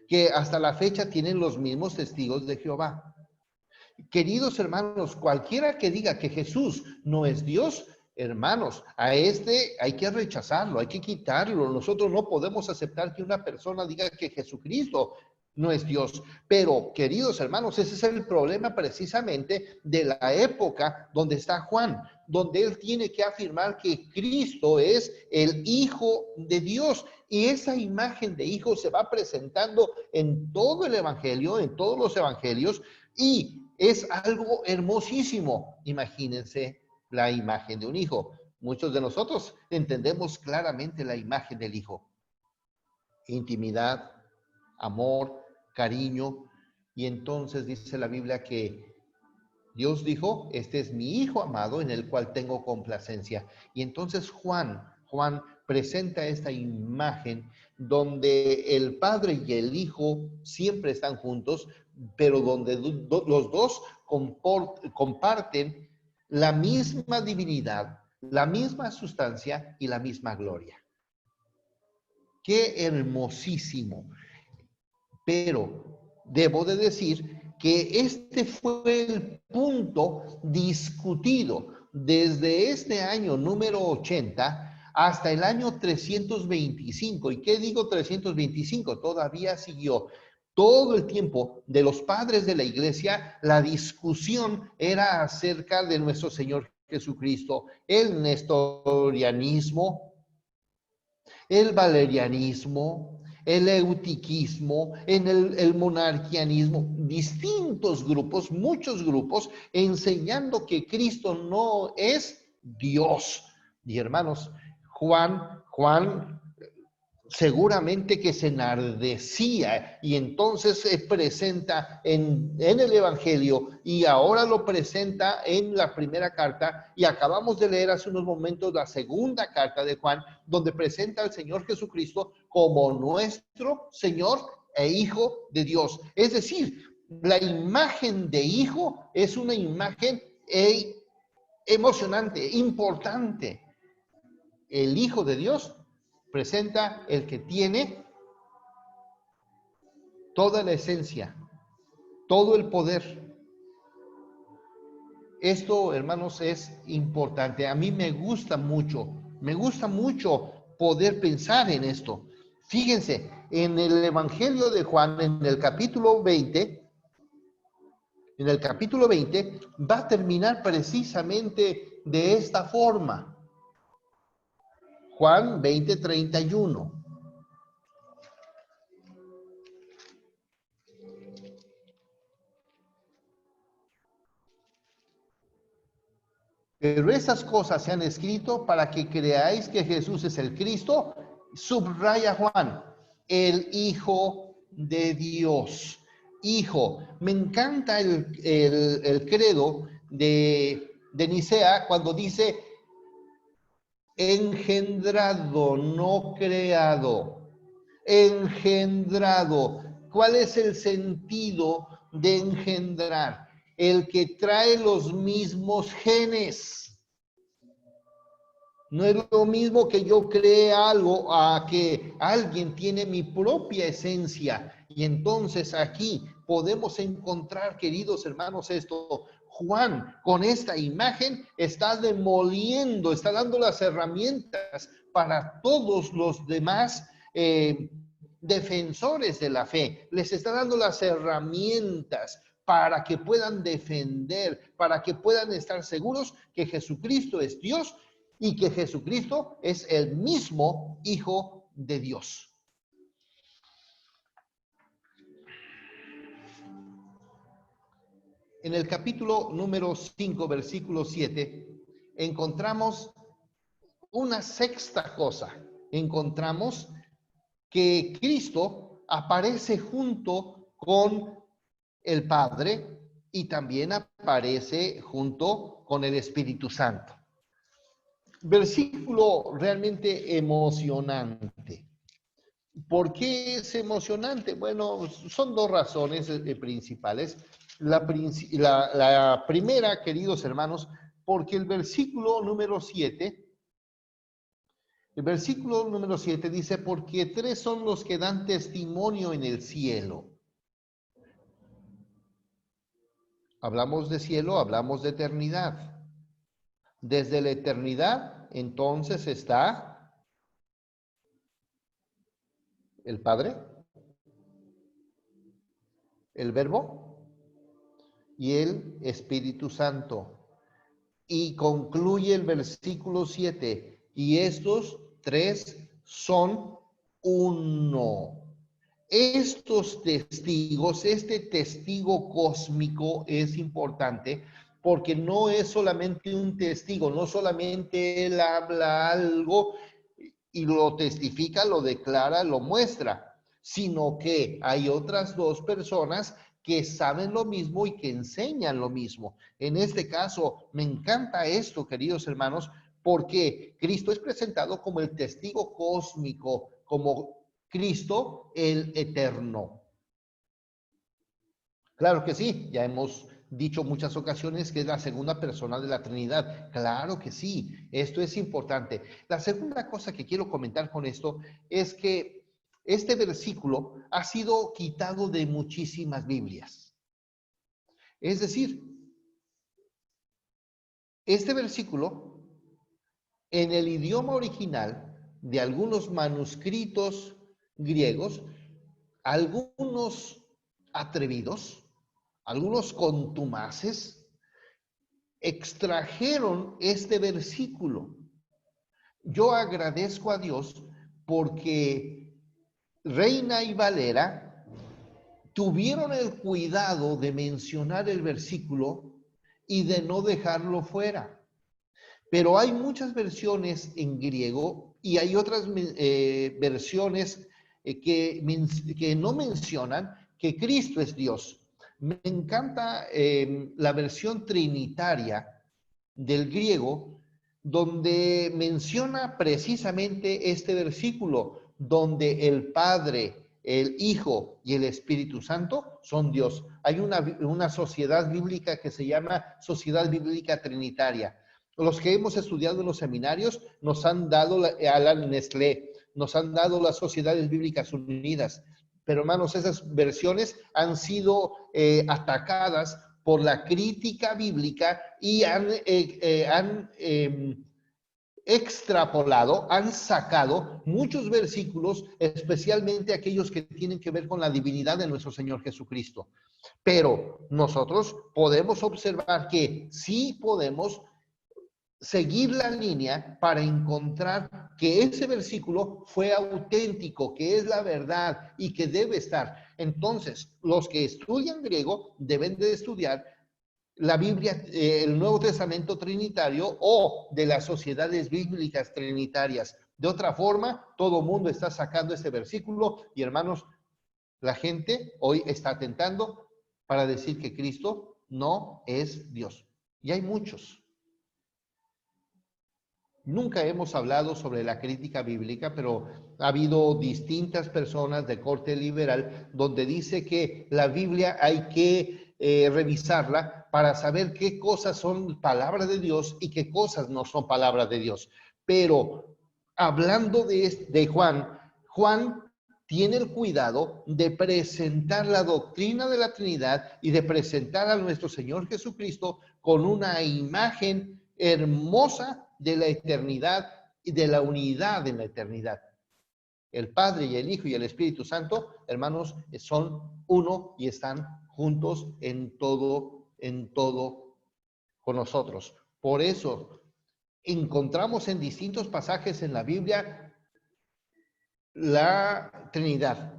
que hasta la fecha tienen los mismos testigos de Jehová. Queridos hermanos, cualquiera que diga que Jesús no es Dios, hermanos, a este hay que rechazarlo, hay que quitarlo. Nosotros no podemos aceptar que una persona diga que Jesucristo no es Dios. Pero, queridos hermanos, ese es el problema precisamente de la época donde está Juan, donde él tiene que afirmar que Cristo es el Hijo de Dios. Y esa imagen de hijo se va presentando en todo el Evangelio, en todos los Evangelios, y es algo hermosísimo. Imagínense la imagen de un hijo. Muchos de nosotros entendemos claramente la imagen del hijo. Intimidad, amor, cariño. Y entonces dice la Biblia que Dios dijo, este es mi hijo amado en el cual tengo complacencia. Y entonces Juan presenta esta imagen donde el Padre y el Hijo siempre están juntos, pero donde los dos comparten la misma divinidad, la misma sustancia y la misma gloria. Qué hermosísimo. Pero debo de decir que este fue el punto discutido desde este año número 80 hasta el año 325. ¿Y qué digo 325? Todavía siguió. Todo el tiempo de los padres de la iglesia, la discusión era acerca de nuestro Señor Jesucristo, el nestorianismo, el valerianismo, el eutiquismo, en el monarquianismo, distintos grupos, muchos grupos, enseñando que Cristo no es Dios. Y hermanos, Juan seguramente que se enardecía y entonces se presenta en el Evangelio y ahora lo presenta en la primera carta y acabamos de leer hace unos momentos la segunda carta de Juan donde presenta al Señor Jesucristo como nuestro Señor e Hijo de Dios. Es decir, la imagen de hijo es una imagen emocionante, importante. El Hijo de Dios presenta el que tiene toda la esencia, todo el poder. Esto, hermanos, es importante. A mí me gusta mucho poder pensar en esto. Fíjense, en el Evangelio de Juan, en el capítulo 20, va a terminar precisamente de esta forma. Juan 20:31. Pero estas cosas se han escrito para que creáis que Jesús es el Cristo, subraya Juan, el Hijo de Dios. Hijo. Me encanta el credo de Nicea cuando dice engendrado, no creado. Engendrado. ¿Cuál es el sentido de engendrar? El que trae los mismos genes. No es lo mismo que yo cree algo a que alguien tiene mi propia esencia. Y entonces aquí podemos encontrar, queridos hermanos, esto. Juan, con esta imagen, está demoliendo, está dando las herramientas para todos los demás defensores de la fe. Les está dando las herramientas para que puedan defender, para que puedan estar seguros que Jesucristo es Dios y que Jesucristo es el mismo Hijo de Dios. En el capítulo número 5, versículo 7, encontramos una sexta cosa. Encontramos que Cristo aparece junto con el Padre y también aparece junto con el Espíritu Santo. Versículo realmente emocionante. ¿Por qué es emocionante? Bueno, son dos razones principales. La primera, queridos hermanos, porque el versículo número 7 dice, porque tres son los que dan testimonio en el cielo. Hablamos de cielo, hablamos de eternidad. Desde la eternidad, entonces está el Padre, el Verbo y el Espíritu Santo. Y concluye el versículo 7, y estos tres son uno. Estos testigos, este testigo cósmico es importante porque no es solamente un testigo, no solamente él habla algo y lo testifica, lo declara, lo muestra, sino que hay otras dos personas que saben lo mismo y que enseñan lo mismo. En este caso, me encanta esto, queridos hermanos, porque Cristo es presentado como el testigo cósmico, como Cristo el eterno. Claro que sí, ya hemos dicho muchas ocasiones que es la segunda persona de la Trinidad. Claro que sí, esto es importante. La segunda cosa que quiero comentar con esto es que este versículo ha sido quitado de muchísimas Biblias. Es decir, este versículo en el idioma original de algunos manuscritos griegos, algunos atrevidos, algunos contumaces, extrajeron este versículo. Yo agradezco a Dios porque Reina y Valera tuvieron el cuidado de mencionar el versículo y de no dejarlo fuera. Pero hay muchas versiones en griego y hay otras versiones que no mencionan que Cristo es Dios. Me encanta la versión trinitaria del griego, donde menciona precisamente este versículo, donde el Padre, el Hijo y el Espíritu Santo son Dios. Hay una sociedad bíblica que se llama Sociedad Bíblica Trinitaria. Los que hemos estudiado en los seminarios nos han dado a la Nestlé, nos han dado las Sociedades Bíblicas Unidas. Pero hermanos, esas versiones han sido atacadas por la crítica bíblica y han extrapolado, han sacado muchos versículos, especialmente aquellos que tienen que ver con la divinidad de nuestro Señor Jesucristo. Pero nosotros podemos observar que sí podemos seguir la línea para encontrar que ese versículo fue auténtico, que es la verdad y que debe estar. Entonces, los que estudian griego deben de estudiar la Biblia, el Nuevo Testamento trinitario o de las sociedades bíblicas trinitarias. De otra forma, todo mundo está sacando ese versículo y hermanos, la gente hoy está atentando para decir que Cristo no es Dios. Y hay muchos. Nunca hemos hablado sobre la crítica bíblica, pero ha habido distintas personas de corte liberal donde dice que la Biblia hay que revisarla para saber qué cosas son palabra de Dios y qué cosas no son palabra de Dios. Pero hablando de Juan, Juan tiene el cuidado de presentar la doctrina de la Trinidad y de presentar a nuestro Señor Jesucristo con una imagen hermosa de la eternidad y de la unidad en la eternidad. El Padre y el Hijo y el Espíritu Santo, hermanos, son uno y están juntos en todo con nosotros. Por eso encontramos en distintos pasajes en la Biblia la Trinidad.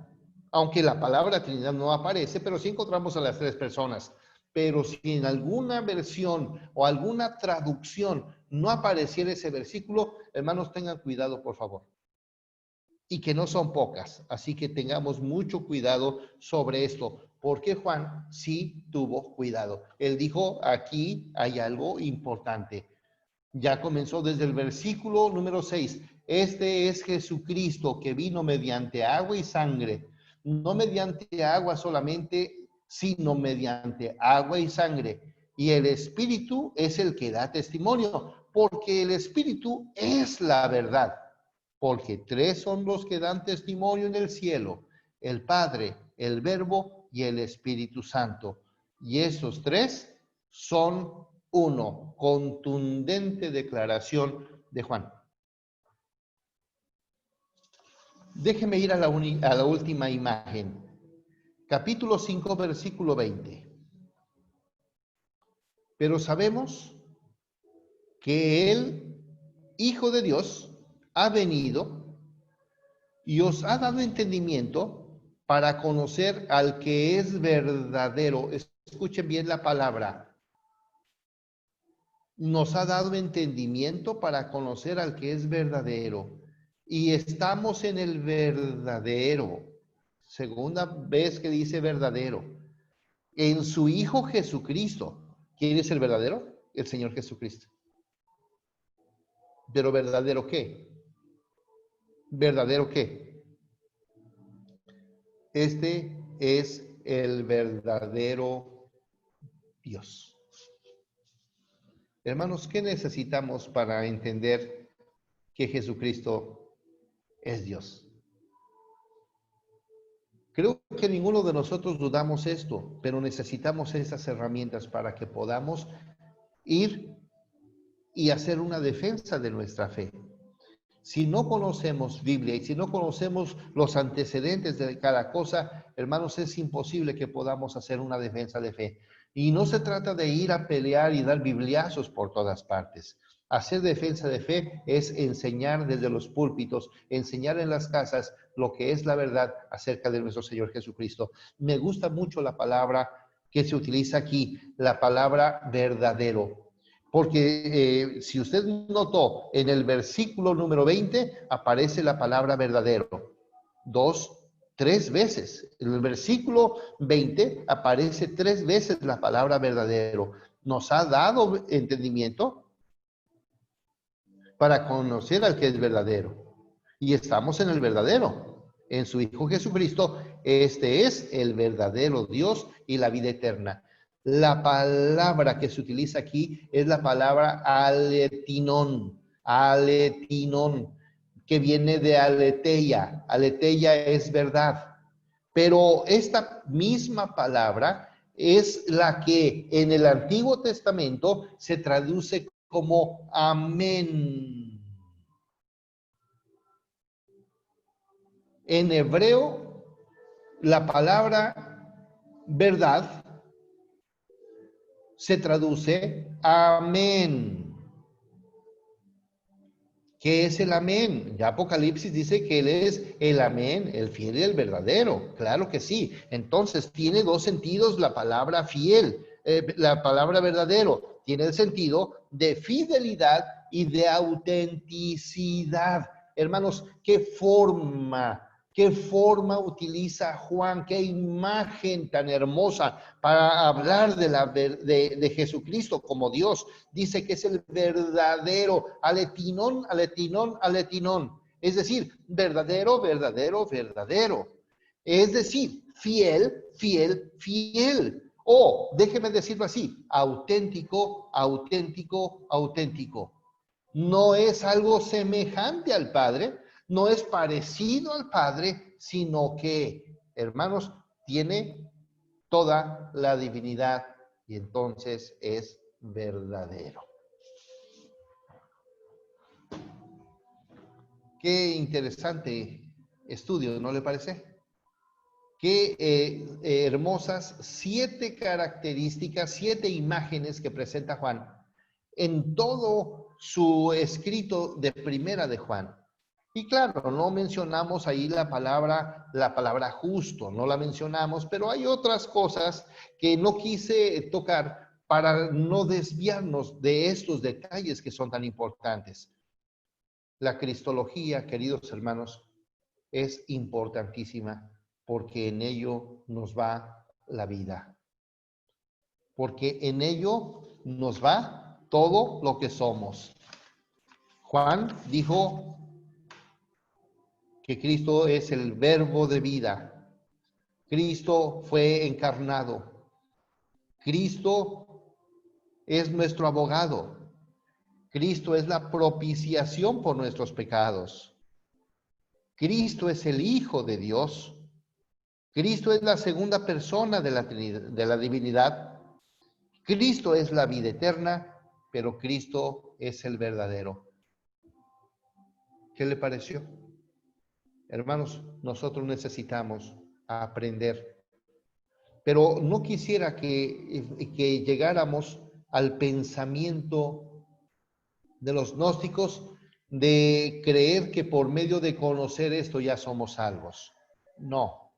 Aunque la palabra Trinidad no aparece, pero sí encontramos a las tres personas. Pero si en alguna versión o alguna traducción no apareciera ese versículo, hermanos, tengan cuidado, por favor. Y que no son pocas, así que tengamos mucho cuidado sobre esto, porque Juan sí tuvo cuidado. Él dijo, aquí hay algo importante. Ya comenzó desde el versículo número 6. Este es Jesucristo que vino mediante agua y sangre, no mediante agua solamente, sino mediante agua y sangre. Y el Espíritu es el que da testimonio, porque el Espíritu es la verdad. Porque tres son los que dan testimonio en el cielo, el Padre, el Verbo y el Espíritu Santo. Y esos tres son uno. Contundente declaración de Juan. Déjeme ir a la última imagen. capítulo 5, versículo 20. Pero sabemos que el Hijo de Dios ha venido y os ha dado entendimiento para conocer al que es verdadero. Escuchen bien la palabra. Nos ha dado entendimiento para conocer al que es verdadero. Y estamos en el verdadero. Segunda vez que dice verdadero. En su Hijo Jesucristo. ¿Quién es el verdadero? El Señor Jesucristo. ¿Pero verdadero qué? ¿Verdadero qué? Este es el verdadero Dios. Hermanos, ¿qué necesitamos para entender que Jesucristo es Dios? Creo que ninguno de nosotros dudamos esto, pero necesitamos esas herramientas para que podamos ir y hacer una defensa de nuestra fe. Si no conocemos Biblia y si no conocemos los antecedentes de cada cosa, hermanos, es imposible que podamos hacer una defensa de fe. Y no se trata de ir a pelear y dar bibliazos por todas partes. Hacer defensa de fe es enseñar desde los púlpitos, enseñar en las casas lo que es la verdad acerca de nuestro Señor Jesucristo. Me gusta mucho la palabra que se utiliza aquí, la palabra verdadero. Porque si usted notó, en el versículo número 20 aparece la palabra verdadero. 2, 3 veces. En el versículo 20 aparece 3 veces la palabra verdadero. Nos ha dado entendimiento para conocer al que es verdadero. Y estamos en el verdadero. En su Hijo Jesucristo, este es el verdadero Dios y la vida eterna. La palabra que se utiliza aquí es la palabra aletinón, que viene de aletheia. Aletheia es verdad. Pero esta misma palabra es la que en el Antiguo Testamento se traduce como amén. En hebreo, la palabra verdad se traduce amén. ¿Qué es el amén? Ya Apocalipsis dice que él es el amén, el fiel y el verdadero. Claro que sí. Entonces tiene dos sentidos la palabra fiel, la palabra verdadero. Tiene el sentido de fidelidad y de autenticidad. Hermanos, qué forma utiliza Juan, qué imagen tan hermosa para hablar de Jesucristo como Dios. Dice que es el verdadero, aletinón, aletinón, aletinón. Es decir, verdadero, verdadero, verdadero. Es decir, fiel, fiel, fiel. O, déjeme decirlo así, auténtico, auténtico, auténtico. No es algo semejante al Padre, no es parecido al Padre, sino que, hermanos, tiene toda la divinidad y entonces es verdadero. Qué interesante estudio, ¿no le parece? Qué hermosas 7 características, 7 imágenes que presenta Juan en todo su escrito de primera de Juan. Y claro, no mencionamos ahí la palabra justo, no la mencionamos, pero hay otras cosas que no quise tocar para no desviarnos de estos detalles que son tan importantes. La cristología, queridos hermanos, es importantísima porque en ello nos va la vida. Porque en ello nos va todo lo que somos. Juan dijo que Cristo es el verbo de vida. Cristo fue encarnado. Cristo es nuestro abogado. Cristo es la propiciación por nuestros pecados. Cristo es el Hijo de Dios. Cristo es la segunda persona de la divinidad. Cristo es la vida eterna, pero Cristo es el verdadero. ¿Qué le pareció? Hermanos, nosotros necesitamos aprender Pero no quisiera que llegáramos al pensamiento de los gnósticos de creer que por medio de conocer esto ya somos salvos. No,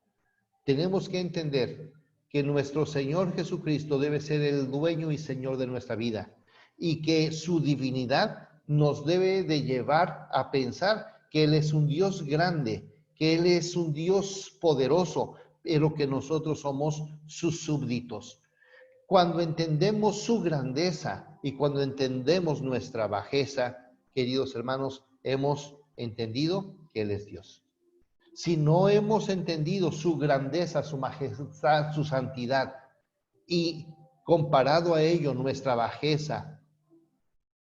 tenemos que entender que nuestro Señor Jesucristo debe ser el dueño y Señor de nuestra vida y que su divinidad nos debe de llevar a pensar que Él es un Dios grande, que Él es un Dios poderoso, pero que nosotros somos sus súbditos. Cuando entendemos su grandeza y cuando entendemos nuestra bajeza, queridos hermanos, hemos entendido que Él es Dios. Si no hemos entendido su grandeza, su majestad, su santidad, y comparado a ello nuestra bajeza,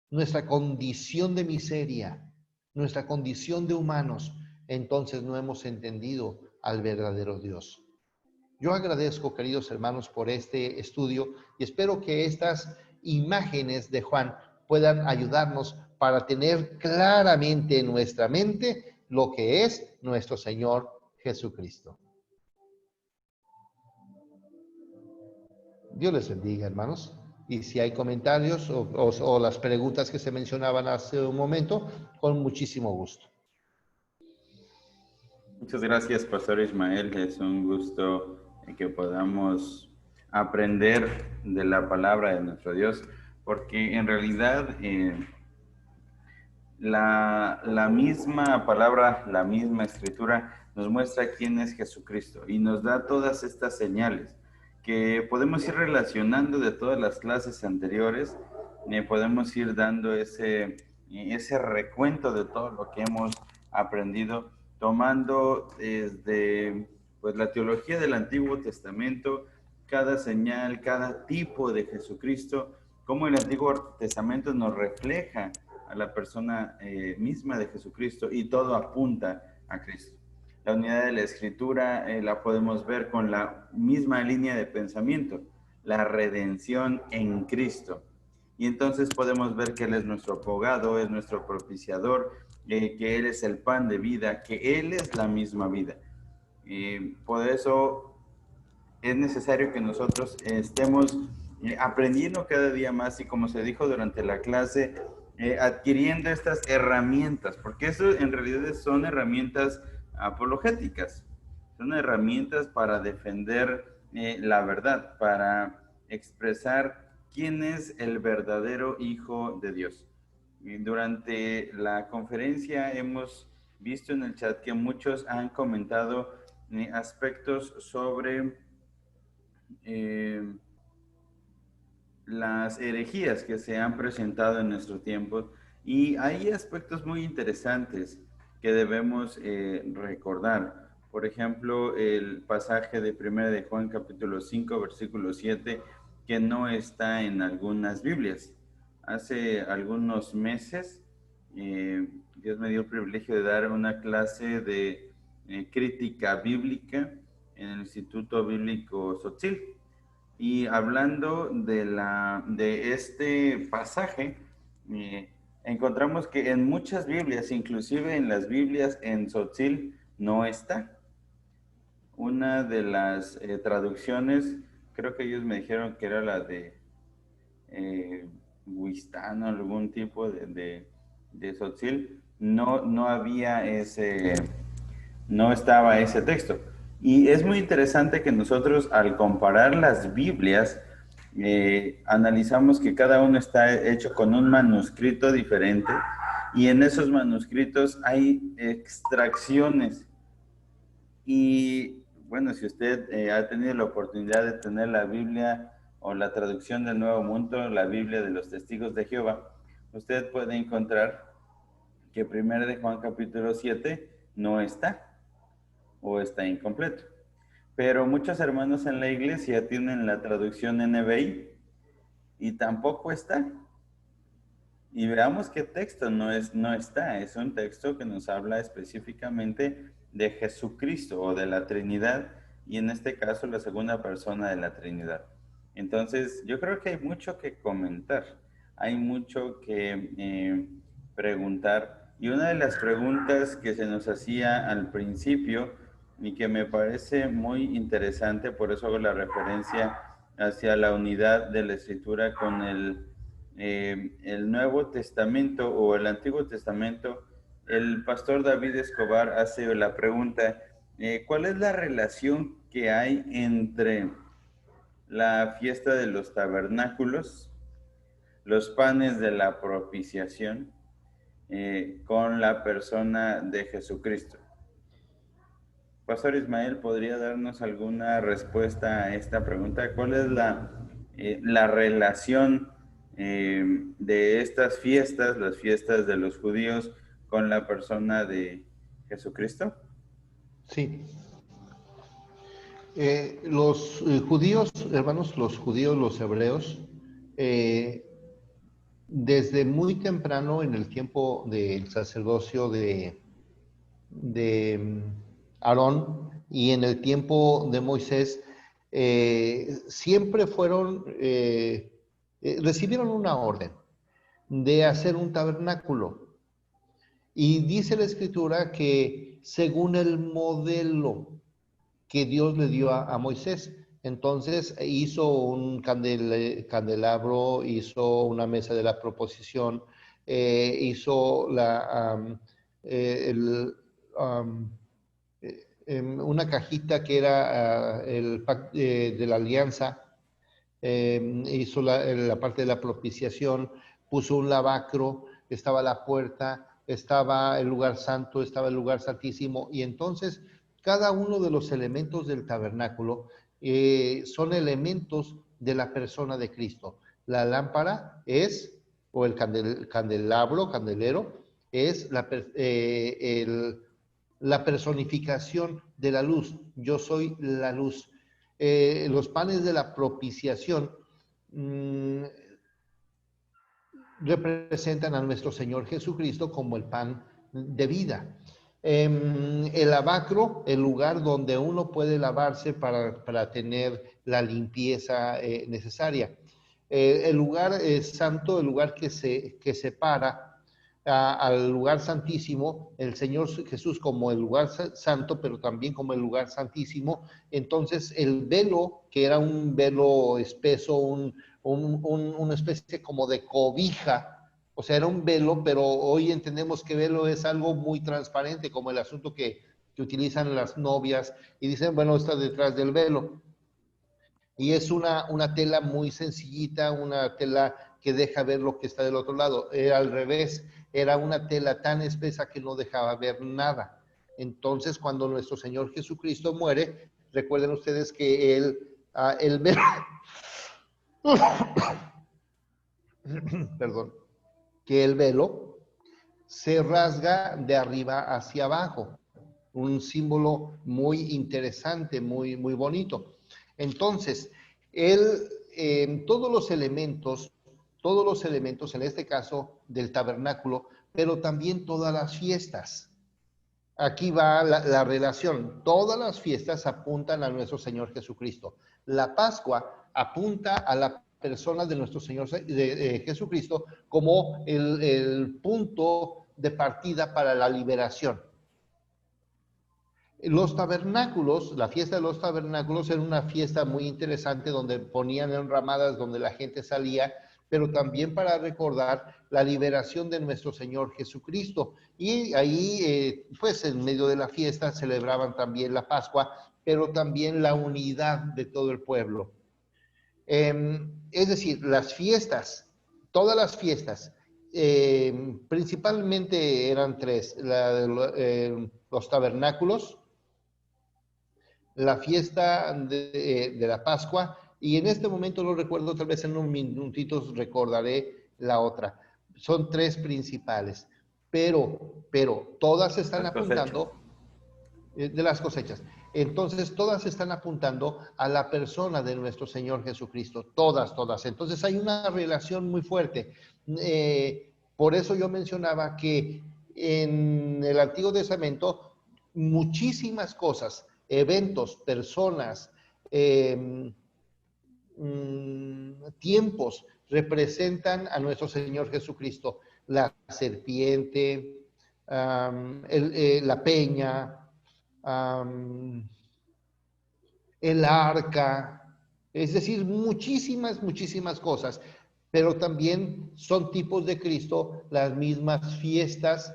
nuestra condición de miseria, nuestra condición de humanos, entonces no hemos entendido al verdadero Dios. Yo agradezco, queridos hermanos, por este estudio y espero que estas imágenes de Juan puedan ayudarnos para tener claramente en nuestra mente lo que es nuestro Señor Jesucristo. Dios les bendiga, hermanos. Y si hay comentarios o las preguntas que se mencionaban hace un momento, con muchísimo gusto. Muchas gracias, Pastor Ismael. Es un gusto que podamos aprender de la palabra de nuestro Dios, porque en realidad la misma palabra, la misma escritura nos muestra quién es Jesucristo y nos da todas estas señales que podemos ir relacionando de todas las clases anteriores. Podemos ir dando ese recuento de todo lo que hemos aprendido, tomando desde pues, la teología del Antiguo Testamento, cada señal, cada tipo de Jesucristo, cómo el Antiguo Testamento nos refleja a la persona misma de Jesucristo y todo apunta a Cristo. La unidad de la escritura la podemos ver con la misma línea de pensamiento, la redención en Cristo. Y entonces podemos ver que Él es nuestro abogado, es nuestro propiciador, que Él es el pan de vida, que Él es la misma vida. Por eso es necesario que nosotros estemos aprendiendo cada día más y, como se dijo durante la clase, adquiriendo estas herramientas, porque eso en realidad son herramientas apologéticas, son herramientas para defender la verdad, para expresar quién es el verdadero Hijo de Dios. Durante la conferencia hemos visto en el chat que muchos han comentado aspectos sobre las herejías que se han presentado en nuestro tiempo, y hay aspectos muy interesantes que debemos recordar. Por ejemplo, el pasaje de 1 de Juan capítulo 5 versículo 7, que no está en algunas Biblias. Hace algunos meses Dios me dio el privilegio de dar una clase de crítica bíblica en el Instituto Bíblico Tzotzil. Y hablando de este pasaje, encontramos que en muchas Biblias, inclusive en las Biblias en Tzotzil, no está. Una de las traducciones, creo que ellos me dijeron que era la de Huistán o algún tipo de Tzotzil, no había no estaba ese texto. Y es muy interesante que nosotros, al comparar las Biblias, analizamos que cada uno está hecho con un manuscrito diferente, y en esos manuscritos hay extracciones. Y bueno, si usted ha tenido la oportunidad de tener la Biblia o la traducción del Nuevo Mundo, la Biblia de los Testigos de Jehová, usted puede encontrar que 1 de Juan capítulo 7 no está, o está incompleto. Pero muchos hermanos en la iglesia tienen la traducción NBI y tampoco está. Y veamos qué texto no está. Es un texto que nos habla específicamente de Jesucristo o de la Trinidad, y en este caso la segunda persona de la Trinidad. Entonces, yo creo que hay mucho que comentar, hay mucho que preguntar. Y una de las preguntas que se nos hacía al principio y que me parece muy interesante, por eso hago la referencia hacia la unidad de la Escritura con el Nuevo Testamento o el Antiguo Testamento. El pastor David Escobar hace la pregunta, ¿cuál es la relación que hay entre la fiesta de los tabernáculos, los panes de la propiciación, con la persona de Jesucristo? Pastor Ismael, ¿podría darnos alguna respuesta a esta pregunta? ¿Cuál es la relación de estas fiestas, las fiestas de los judíos, con la persona de Jesucristo? Sí. Los judíos, hermanos, los judíos, los hebreos, eh, desde muy temprano en el tiempo del sacerdocio de Aarón y en el tiempo de Moisés, siempre recibieron una orden de hacer un tabernáculo. Y dice la Escritura que según el modelo que Dios le dio a Moisés, entonces hizo un candelabro, hizo una mesa de la proposición, hizo um, una cajita que era el pacto de la alianza, hizo la parte de la propiciación, puso un lavacro, estaba la puerta, estaba el lugar santo, estaba el lugar santísimo, y entonces cada uno de los elementos del tabernáculo son elementos de la persona de Cristo. La lámpara es, o el candelabro, candelero, es la personificación de la luz. Yo soy la luz. Los panes de la propiciación representan a nuestro Señor Jesucristo como el pan de vida. El lavacro, el lugar donde uno puede lavarse para tener la limpieza necesaria. El lugar santo, el lugar que separa al lugar santísimo, el Señor Jesús como el lugar santo, pero también como el lugar santísimo. Entonces el velo, que era un velo espeso, una especie como de cobija, o sea, era un velo, pero hoy entendemos que velo es algo muy transparente, como el asunto que utilizan las novias y dicen, bueno, está detrás del velo. Y es una tela muy sencillita, una tela que deja ver lo que está del otro lado. Era al revés, era una tela tan espesa que no dejaba ver nada. Entonces, cuando nuestro Señor Jesucristo muere, recuerden ustedes que el velo, perdón, que el velo se rasga de arriba hacia abajo. Un símbolo muy interesante, muy, muy bonito. Entonces, todos los elementos, en este caso del tabernáculo, pero también todas las fiestas. Aquí va la relación. Todas las fiestas apuntan a nuestro Señor Jesucristo. La Pascua apunta a la persona de nuestro Señor Jesucristo como el punto de partida para la liberación. Los tabernáculos, la fiesta de los tabernáculos era una fiesta muy interesante donde ponían enramadas, donde la gente salía, pero también para recordar la liberación de nuestro Señor Jesucristo. Y ahí, pues en medio de la fiesta celebraban también la Pascua, pero también la unidad de todo el pueblo. Es decir, las fiestas, todas las fiestas, principalmente eran tres, los tabernáculos, la fiesta de la Pascua, y en este momento no recuerdo, tal vez en unos minutitos recordaré la otra. Son tres principales, pero todas están apuntando de las cosechas. Entonces, todas están apuntando a la persona de nuestro Señor Jesucristo, todas. Entonces, hay una relación muy fuerte. Por eso yo mencionaba que en el Antiguo Testamento, muchísimas cosas, eventos, personas, tiempos, representan a nuestro Señor Jesucristo. La serpiente, la peña, am, el arca, es decir, muchísimas cosas, pero también son tipos de Cristo las mismas fiestas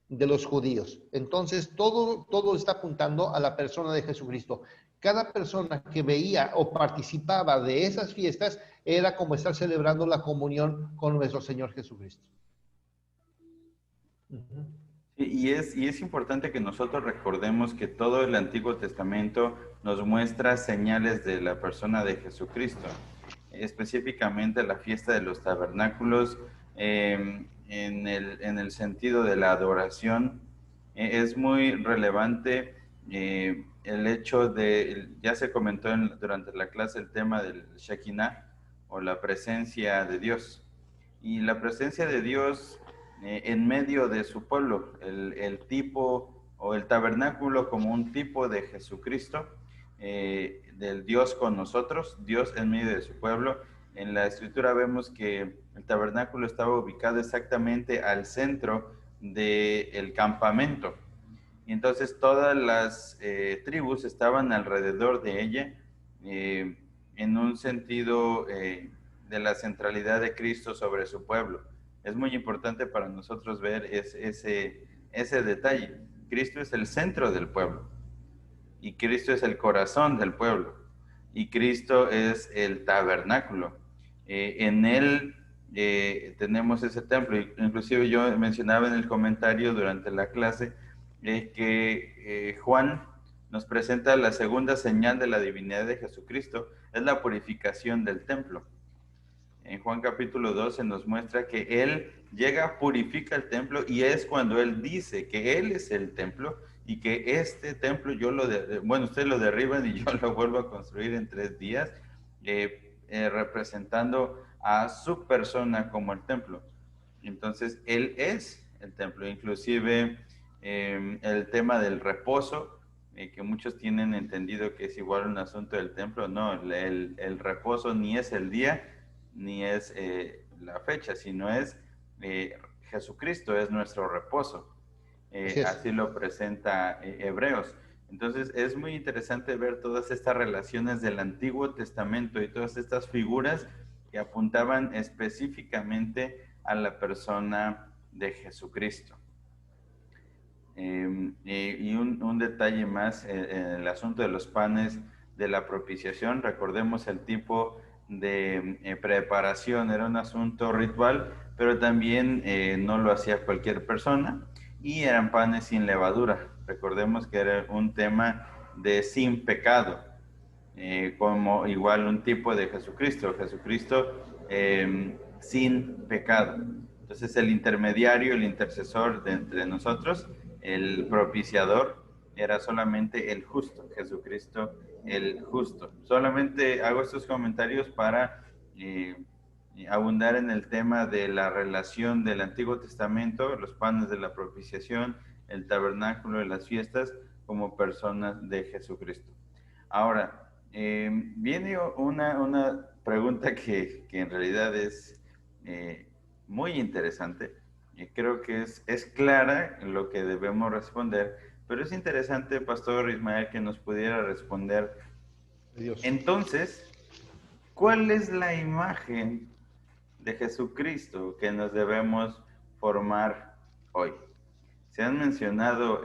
de los judíos. Entonces, todo está apuntando a la persona de Jesucristo. Cada persona que veía o participaba de esas fiestas era como estar celebrando la comunión con nuestro Señor Jesucristo. Y es importante que nosotros recordemos que todo el Antiguo Testamento nos muestra señales de la persona de Jesucristo, específicamente la fiesta de los tabernáculos, en el sentido de la adoración. Es muy relevante el hecho de, ya se comentó durante la clase el tema del Shekinah o la presencia de Dios. Y la presencia de Dios en medio de su pueblo, el tipo o el tabernáculo como un tipo de Jesucristo, del Dios con nosotros, Dios en medio de su pueblo. En la escritura vemos que el tabernáculo estaba ubicado exactamente al centro del campamento. Y entonces todas las tribus estaban alrededor de ella, en un sentido de la centralidad de Cristo sobre su pueblo. Es muy importante para nosotros ver ese detalle. Cristo es el centro del pueblo y Cristo es el corazón del pueblo y Cristo es el tabernáculo. En él tenemos ese templo. Inclusive yo mencionaba en el comentario durante la clase que Juan nos presenta la segunda señal de la divinidad de Jesucristo, es la purificación del templo. En Juan capítulo 12 nos muestra que Él llega, purifica el templo y es cuando Él dice que Él es el templo y que este templo bueno, ustedes lo derriban y yo lo vuelvo a construir en 3 días, representando a su persona como el templo. Entonces, Él es el templo. Inclusive el tema del reposo, que muchos tienen entendido que es igual un asunto del templo. No, el reposo ni es el día, ni es la fecha, sino es Jesucristo es nuestro reposo. Así lo presenta Hebreos. Entonces es muy interesante ver todas estas relaciones del Antiguo Testamento y todas estas figuras que apuntaban específicamente a la persona de Jesucristo. Y un detalle más, en el asunto de los panes de la propiciación, recordemos el tipo de preparación, era un asunto ritual, pero también no lo hacía cualquier persona, y eran panes sin levadura. Recordemos que era un tema de sin pecado, como igual un tipo de Jesucristo, sin pecado. Entonces el intermediario, el intercesor de entre nosotros, el propiciador, era solamente el justo, Jesucristo el justo. Solamente hago estos comentarios para abundar en el tema de la relación del Antiguo Testamento, los panes de la propiciación, el tabernáculo de las fiestas, como personas de Jesucristo. Ahora, viene una pregunta que en realidad es muy interesante. Creo que es clara en lo que debemos responder, pero es interesante, Pastor Ismael, que nos pudiera responder. Dios. Entonces, ¿cuál es la imagen de Jesucristo que nos debemos formar hoy? Se han mencionado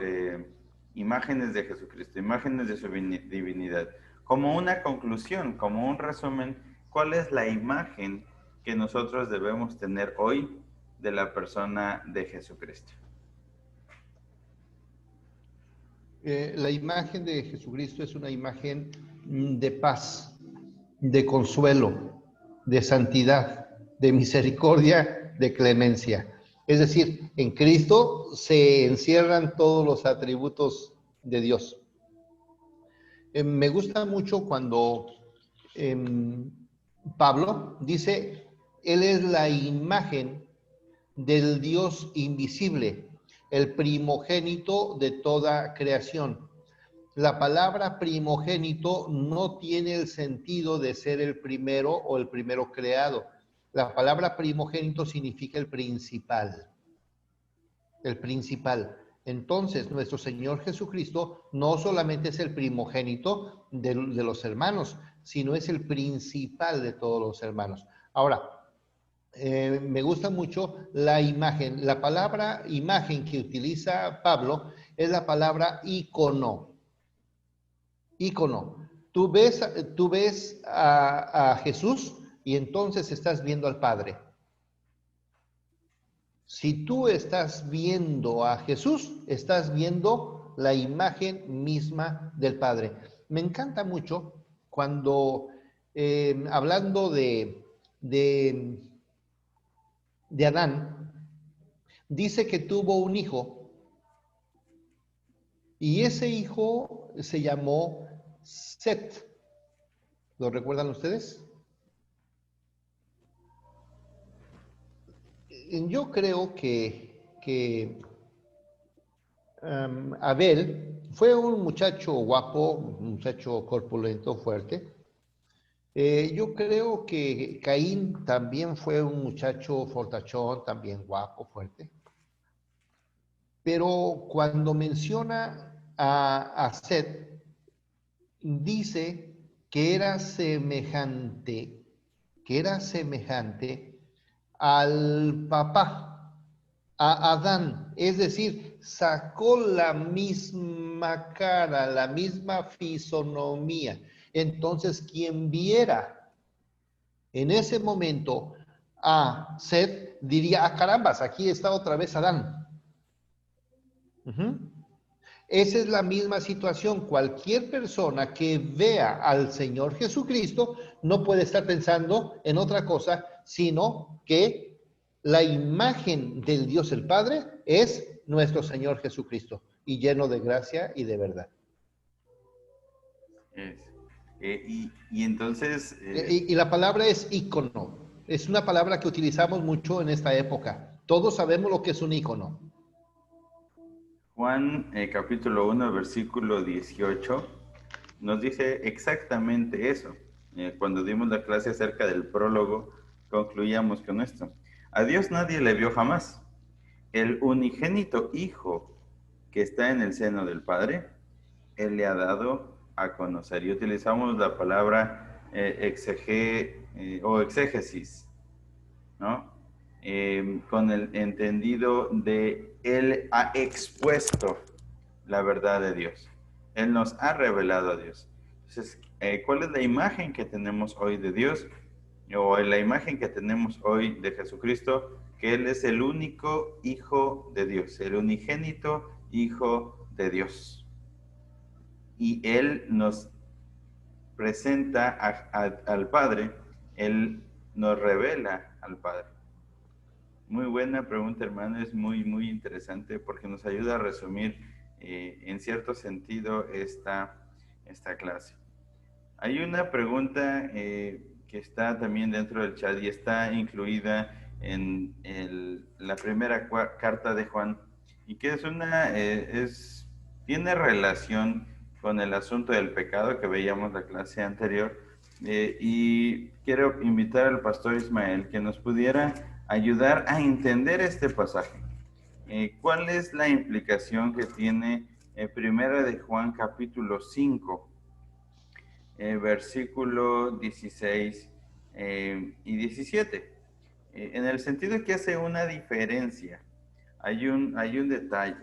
imágenes de Jesucristo, imágenes de su divinidad. Como una conclusión, como un resumen, ¿cuál es la imagen que nosotros debemos tener hoy de la persona de Jesucristo? La imagen de Jesucristo es una imagen de paz, de consuelo, de santidad, de misericordia, de clemencia. Es decir, en Cristo se encierran todos los atributos de Dios. Me gusta mucho cuando Pablo dice, Él es la imagen del Dios invisible, el primogénito de toda creación. La palabra primogénito no tiene el sentido de ser el primero o el primero creado. La palabra primogénito significa el principal. El principal. Entonces, nuestro Señor Jesucristo no solamente es el primogénito de los hermanos, sino es el principal de todos los hermanos. Ahora, me gusta mucho la imagen. La palabra imagen que utiliza Pablo es la palabra ícono. Ícono. Tú ves a Jesús y entonces estás viendo al Padre. Si tú estás viendo a Jesús, estás viendo la imagen misma del Padre. Me encanta mucho cuando, hablando de, de Adán, dice que tuvo un hijo y ese hijo se llamó Set. ¿Lo recuerdan ustedes? Yo creo que Abel fue un muchacho guapo, un muchacho corpulento, fuerte. Yo creo que Caín también fue un muchacho fortachón, también guapo, fuerte. Pero cuando menciona a Set, dice que era semejante al papá, a Adán, es decir, sacó la misma cara, la misma fisonomía. Entonces, quien viera en ese momento a Seth diría, ah, carambas, aquí está otra vez Adán. Esa es la misma situación. Cualquier persona que vea al Señor Jesucristo no puede estar pensando en otra cosa, sino que la imagen del Dios el Padre es nuestro Señor Jesucristo y lleno de gracia y de verdad. Y entonces, Y la palabra es ícono. Es una palabra que utilizamos mucho en esta época. Todos sabemos lo que es un ícono. Juan capítulo 1, versículo 18, nos dice exactamente eso. Cuando dimos la clase acerca del prólogo, concluíamos con esto. A Dios nadie le vio jamás. El unigénito Hijo que está en el seno del Padre, Él le ha dado a conocer. Y utilizamos la palabra o exégesis, ¿no? Con el entendido de Él ha expuesto la verdad de Dios. Él nos ha revelado a Dios. Entonces, ¿cuál es la imagen que tenemos hoy de Dios? O la imagen que tenemos hoy de Jesucristo, que Él es el único Hijo de Dios, el unigénito Hijo de Dios. Y Él nos presenta al Padre, Él nos revela al Padre. Muy buena pregunta, hermano, es muy, muy interesante porque nos ayuda a resumir en cierto sentido esta clase. Hay una pregunta que está también dentro del chat y está incluida en la primera carta de Juan y que tiene relación con el asunto del pecado que veíamos la clase anterior. Y quiero invitar al pastor Ismael que nos pudiera ayudar a entender este pasaje. ¿Cuál es la implicación que tiene Primera de Juan capítulo 5, versículo 16 y 17? En el sentido que hace una diferencia. Hay un detalle.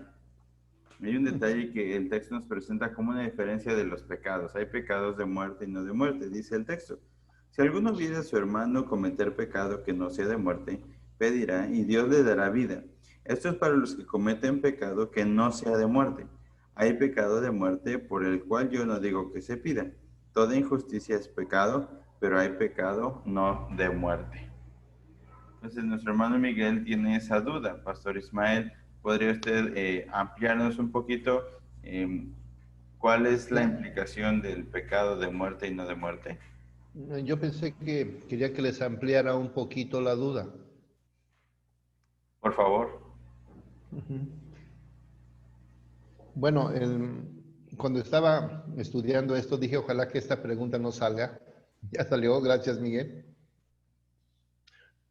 Hay un detalle que el texto nos presenta como una diferencia de los pecados. Hay pecados de muerte y no de muerte, dice el texto. Si alguno viera a su hermano cometer pecado que no sea de muerte, pedirá y Dios le dará vida. Esto es para los que cometen pecado que no sea de muerte. Hay pecado de muerte por el cual yo no digo que se pida. Toda injusticia es pecado, pero hay pecado no de muerte. Entonces nuestro hermano Miguel tiene esa duda. Pastor Ismael, ¿podría usted ampliarnos un poquito cuál es la implicación del pecado de muerte y no de muerte? Yo pensé que quería que les ampliara un poquito la duda. Por favor. Bueno, cuando estaba estudiando esto, dije, ojalá que esta pregunta no salga. Ya salió, gracias, Miguel.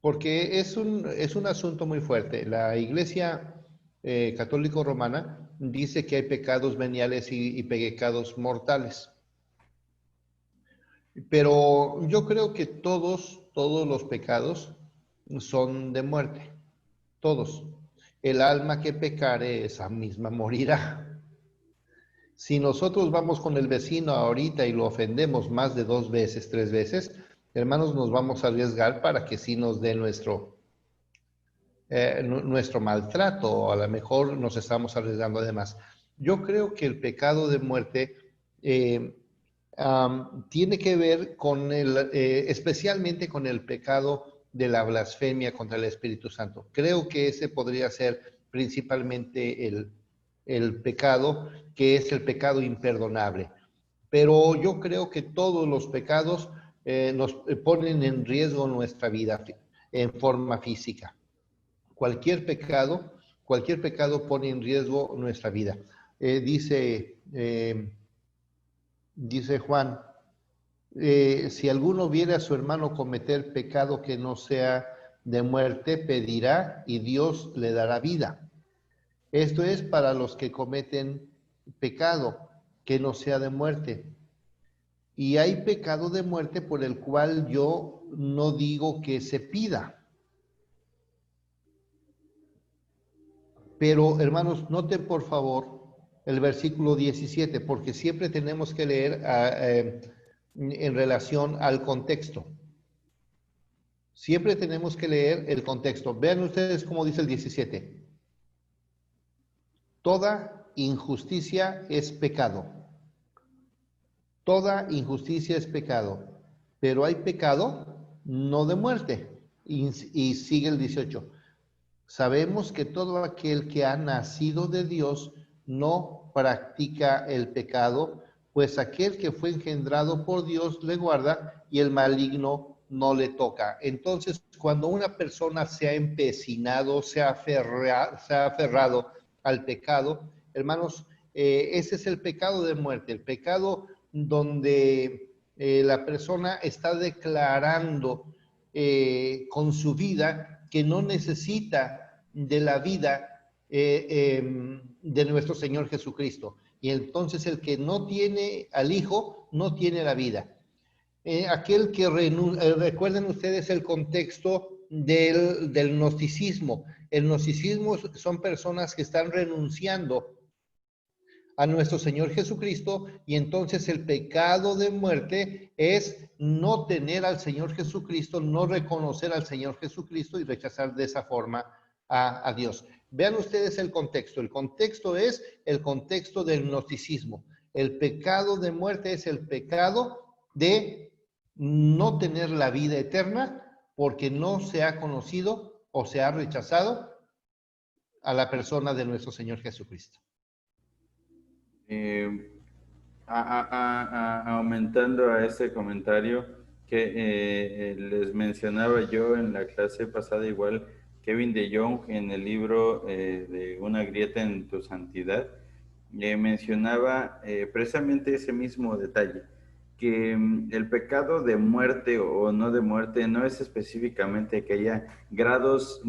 Porque es un asunto muy fuerte. La iglesia católico romana, dice que hay pecados veniales y pecados mortales. Pero yo creo que todos los pecados son de muerte, todos. El alma que pecare, esa misma morirá. Si nosotros vamos con el vecino ahorita y lo ofendemos más de 2 veces, 3 veces, hermanos, nos vamos a arriesgar para que sí nos dé nuestro maltrato, o a lo mejor nos estamos arriesgando además. Yo creo que el pecado de muerte eh, tiene que ver con especialmente con el pecado de la blasfemia contra el Espíritu Santo. Creo que ese podría ser principalmente el pecado, que es el pecado imperdonable. Pero yo creo que todos los pecados nos ponen en riesgo nuestra vida en forma física. Cualquier pecado, cualquier pecado pone en riesgo nuestra vida. Dice Juan, si alguno viere a su hermano cometer pecado que no sea de muerte, pedirá y Dios le dará vida. Esto es para los que cometen pecado que no sea de muerte. Y hay pecado de muerte por el cual yo no digo que se pida. Pero, hermanos, noten por favor el versículo 17, porque siempre tenemos que leer en relación al contexto. Siempre tenemos que leer el contexto. Vean ustedes cómo dice el 17. Toda injusticia es pecado. Toda injusticia es pecado. Pero hay pecado no de muerte. Y sigue el 18. Sabemos que todo aquel que ha nacido de Dios no practica el pecado, pues aquel que fue engendrado por Dios le guarda y el maligno no le toca. Entonces, cuando una persona se ha empecinado, se ha aferrado al pecado, hermanos, ese es el pecado de muerte, el pecado donde la persona está declarando con su vida que no necesita de la vida de nuestro Señor Jesucristo. Y entonces el que no tiene al Hijo, no tiene la vida. Aquel que recuerden ustedes el contexto del gnosticismo. El gnosticismo son personas que están renunciando a nuestro Señor Jesucristo, y entonces el pecado de muerte es no tener al Señor Jesucristo, no reconocer al Señor Jesucristo y rechazar de esa forma a Dios. Vean ustedes el contexto es el contexto del gnosticismo. El pecado de muerte es el pecado de no tener la vida eterna porque no se ha conocido o se ha rechazado a la persona de nuestro Señor Jesucristo. Eh, Aumentando a ese comentario que les mencionaba yo en la clase pasada, igual Kevin de Jong en el libro de Una grieta en tu santidad, mencionaba precisamente ese mismo detalle, que el pecado de muerte o no de muerte no es específicamente que haya grados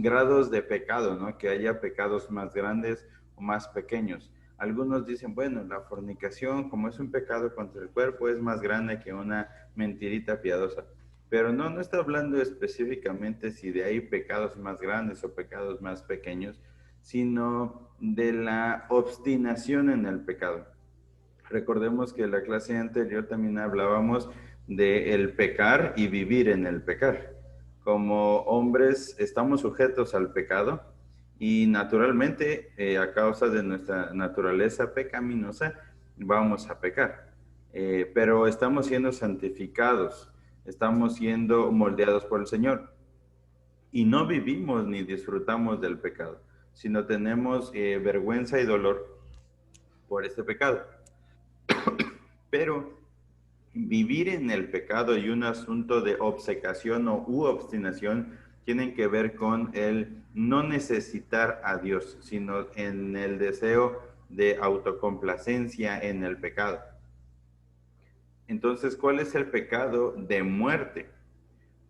de pecado, ¿no? Que haya pecados más grandes o más pequeños. Algunos dicen, bueno, la fornicación, como es un pecado contra el cuerpo, es más grande que una mentirita piadosa. Pero no está hablando específicamente si de ahí pecados más grandes o pecados más pequeños, sino de la obstinación en el pecado. Recordemos que en la clase anterior también hablábamos de el pecar y vivir en el pecar. Como hombres estamos sujetos al pecado y naturalmente a causa de nuestra naturaleza pecaminosa vamos a pecar. Pero estamos siendo santificados, estamos siendo moldeados por el Señor y no vivimos ni disfrutamos del pecado, sino tenemos vergüenza y dolor por este pecado. Pero vivir en el pecado y un asunto de obcecación u obstinación tienen que ver con el no necesitar a Dios, sino en el deseo de autocomplacencia en el pecado. Entonces, ¿cuál es el pecado de muerte?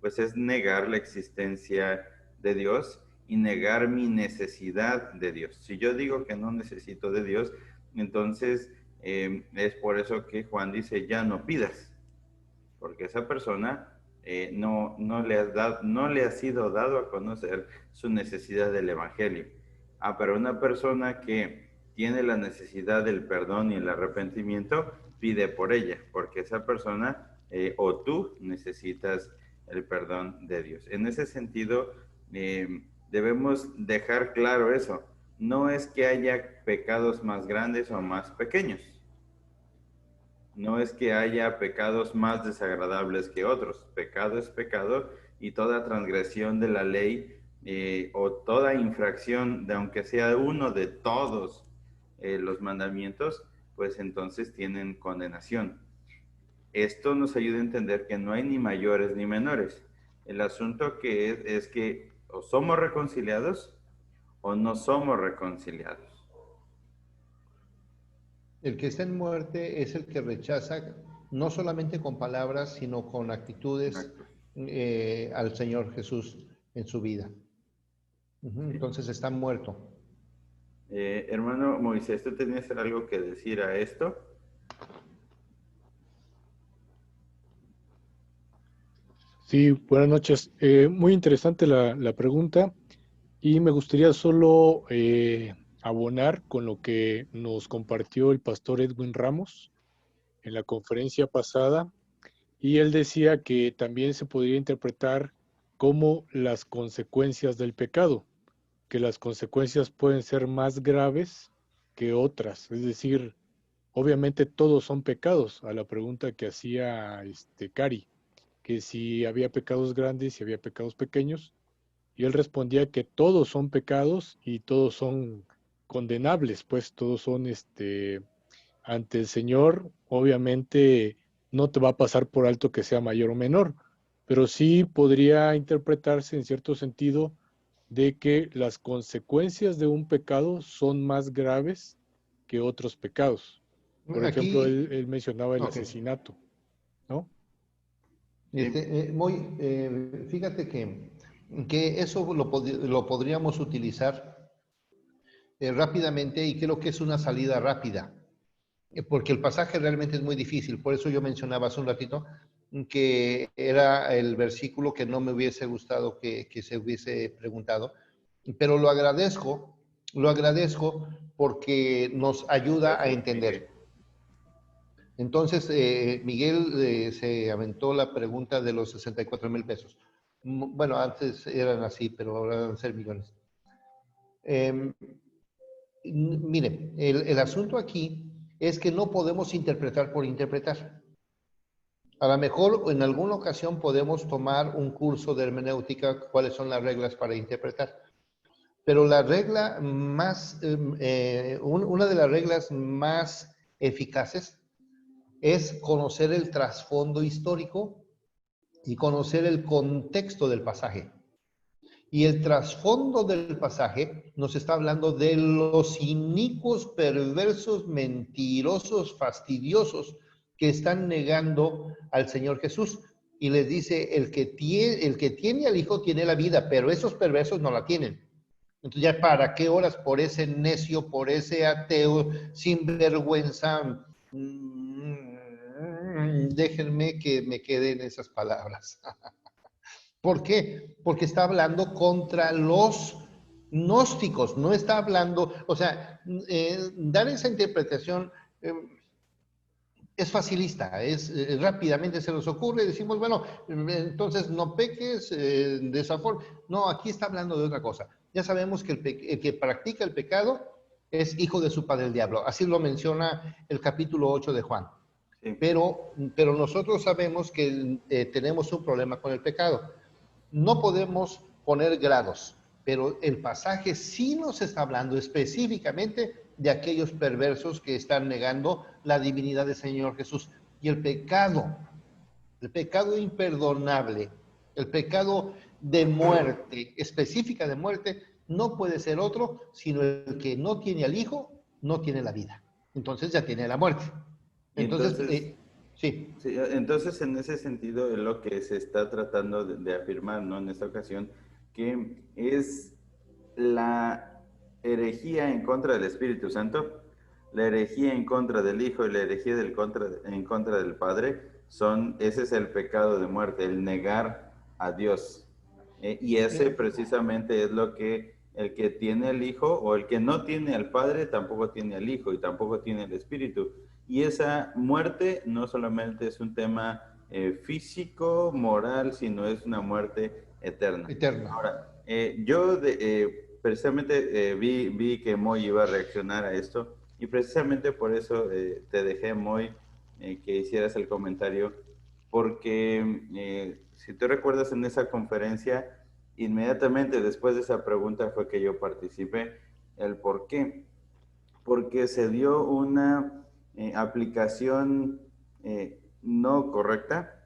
Pues es negar la existencia de Dios y negar mi necesidad de Dios. Si yo digo que no necesito de Dios, entonces es por eso que Juan dice, ya no pidas, porque esa persona no le ha sido dado a conocer su necesidad del Evangelio. Pero una persona que tiene la necesidad del perdón y el arrepentimiento, pide por ella, porque esa persona o tú necesitas el perdón de Dios. En ese sentido, debemos dejar claro eso. No es que haya pecados más grandes o más pequeños. No es que haya pecados más desagradables que otros. Pecado es pecado y toda transgresión de la ley o toda infracción, de aunque sea uno de todos los mandamientos, pues entonces tienen condenación. Esto nos ayuda a entender que no hay ni mayores ni menores. El asunto que es que o somos reconciliados o no somos reconciliados. El que está en muerte es el que rechaza, no solamente con palabras, sino con actitudes al Señor Jesús en su vida. Entonces está muerto. Hermano Moisés, ¿tú tenías algo que decir a esto? Sí, buenas noches. Muy interesante la pregunta y me gustaría solo abonar con lo que nos compartió el pastor Edwin Ramos en la conferencia pasada, y él decía que también se podría interpretar como las consecuencias del pecado, que las consecuencias pueden ser más graves que otras. Es decir, obviamente todos son pecados, a la pregunta que hacía Cari, que si había pecados grandes y había pecados pequeños, y él respondía que todos son pecados y todos son condenables, pues todos son ante el Señor. Obviamente no te va a pasar por alto que sea mayor o menor, pero sí podría interpretarse en cierto sentido de que las consecuencias de un pecado son más graves que otros pecados. Por ejemplo, Aquí, él mencionaba el ok. asesinato, ¿no? Fíjate que eso lo podríamos utilizar rápidamente, y creo que es una salida rápida, porque el pasaje realmente es muy difícil. Por eso yo mencionaba hace un ratito que era el versículo que no me hubiese gustado que se hubiese preguntado, pero lo agradezco porque nos ayuda a Gracias, entender. Miguel. Entonces, Miguel se aventó la pregunta de los 64,000 pesos. Bueno, antes eran así, pero ahora van a ser millones. Mire, el asunto aquí es que no podemos interpretar por interpretar. A lo mejor en alguna ocasión podemos tomar un curso de hermenéutica, cuáles son las reglas para interpretar. Pero la regla más, una de las reglas más eficaces es conocer el trasfondo histórico y conocer el contexto del pasaje. Y el trasfondo del pasaje nos está hablando de los inicuos, perversos, mentirosos, fastidiosos que están negando al Señor Jesús. Y les dice, el que tiene al Hijo tiene la vida, pero esos perversos no la tienen. Entonces ya para qué horas por ese necio, por ese ateo, sin vergüenza. Déjenme que me queden esas palabras. ¿Por qué? Porque está hablando contra los gnósticos, no está hablando, o sea, dar esa interpretación es facilista, rápidamente se nos ocurre, decimos, bueno, entonces no peques de esa forma. No, aquí está hablando de otra cosa. Ya sabemos que el que practica el pecado es hijo de su padre el diablo, así lo menciona el capítulo 8 de Juan. Sí. Pero nosotros sabemos que tenemos un problema con el pecado. No podemos poner grados, pero el pasaje sí nos está hablando específicamente de aquellos perversos que están negando la divinidad del Señor Jesús. Y el pecado imperdonable, el pecado de muerte, específica de muerte, no puede ser otro, sino el que no tiene al Hijo, no tiene la vida. Entonces ya tiene la muerte. Entonces, sí. Sí, entonces, en ese sentido, es lo que se está tratando de afirmar, ¿no? En esta ocasión, que es la herejía en contra del Espíritu Santo, la herejía en contra del Hijo y la herejía en contra del Padre, ese es el pecado de muerte, el negar a Dios. Y ese precisamente es lo que el que tiene el Hijo o el que no tiene al Padre tampoco tiene al Hijo y tampoco tiene el Espíritu. Y esa muerte no solamente es un tema físico, moral, sino es una muerte eterna. Eterna. Ahora, precisamente vi que Moy iba a reaccionar a esto y precisamente por eso te dejé, Moy, que hicieras el comentario, porque si tú recuerdas en esa conferencia, inmediatamente después de esa pregunta fue que yo participé. ¿El por qué? Porque se dio una aplicación no correcta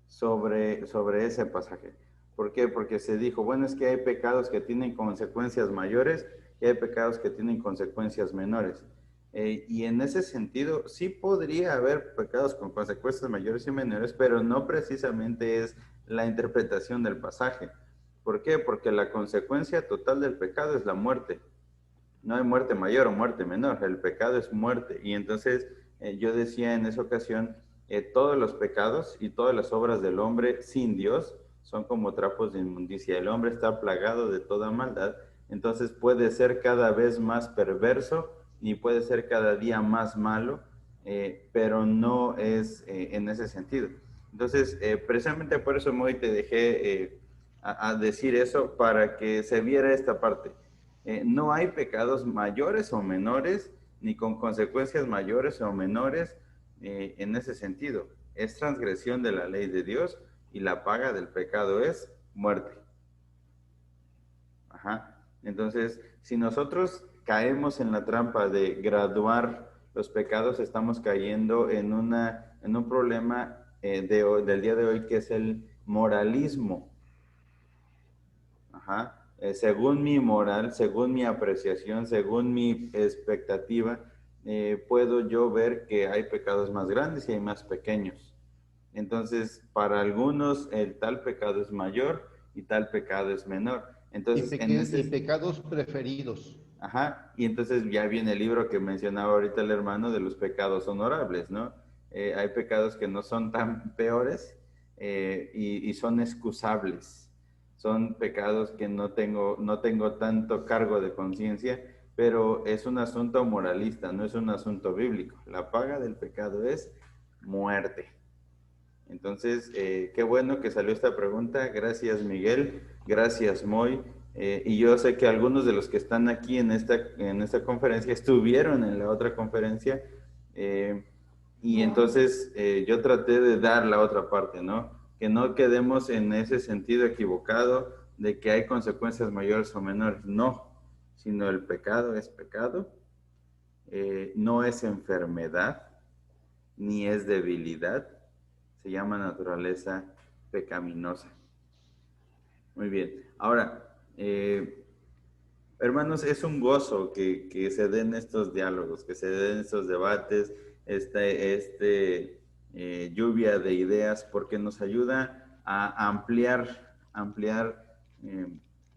sobre ese pasaje. ¿Por qué? Porque se dijo, bueno, es que hay pecados que tienen consecuencias mayores y hay pecados que tienen consecuencias menores. Y en ese sentido, sí podría haber pecados con consecuencias mayores y menores, pero no precisamente es la interpretación del pasaje. ¿Por qué? Porque la consecuencia total del pecado es la muerte. No hay muerte mayor o muerte menor, el pecado es muerte. Y entonces yo decía en esa ocasión, todos los pecados y todas las obras del hombre sin Dios son como trapos de inmundicia. El hombre está plagado de toda maldad, entonces puede ser cada vez más perverso y puede ser cada día más malo, pero no es en ese sentido. Entonces, precisamente por eso, Moy, te dejé a decir eso para que se viera esta parte. No hay pecados mayores o menores, ni con consecuencias mayores o menores en ese sentido. Es transgresión de la ley de Dios y la paga del pecado es muerte. Ajá. Entonces, si nosotros caemos en la trampa de graduar los pecados, estamos cayendo en un problema del día de hoy que es el moralismo. Ajá. Según mi moral, según mi apreciación, según mi expectativa, puedo yo ver que hay pecados más grandes y hay más pequeños. Entonces, para algunos el tal pecado es mayor y tal pecado es menor. Entonces, Y pecados preferidos. Ajá, y entonces ya viene el libro que mencionaba ahorita el hermano de los pecados honorables, ¿no? Hay pecados que no son tan peores y son excusables. Son pecados que no tengo tanto cargo de conciencia, pero es un asunto moralista, no es un asunto bíblico. La paga del pecado es muerte. Entonces, qué bueno que salió esta pregunta. Gracias, Miguel. Gracias, Moy. Y yo sé que algunos de los que están aquí en esta conferencia estuvieron en la otra conferencia. Y entonces yo traté de dar la otra parte, ¿no? Que no quedemos en ese sentido equivocado de que hay consecuencias mayores o menores. No, sino el pecado es pecado. No es enfermedad, ni es debilidad. Se llama naturaleza pecaminosa. Muy bien. Ahora, hermanos, es un gozo que se den estos diálogos, que se den estos debates, lluvia de ideas, porque nos ayuda a ampliar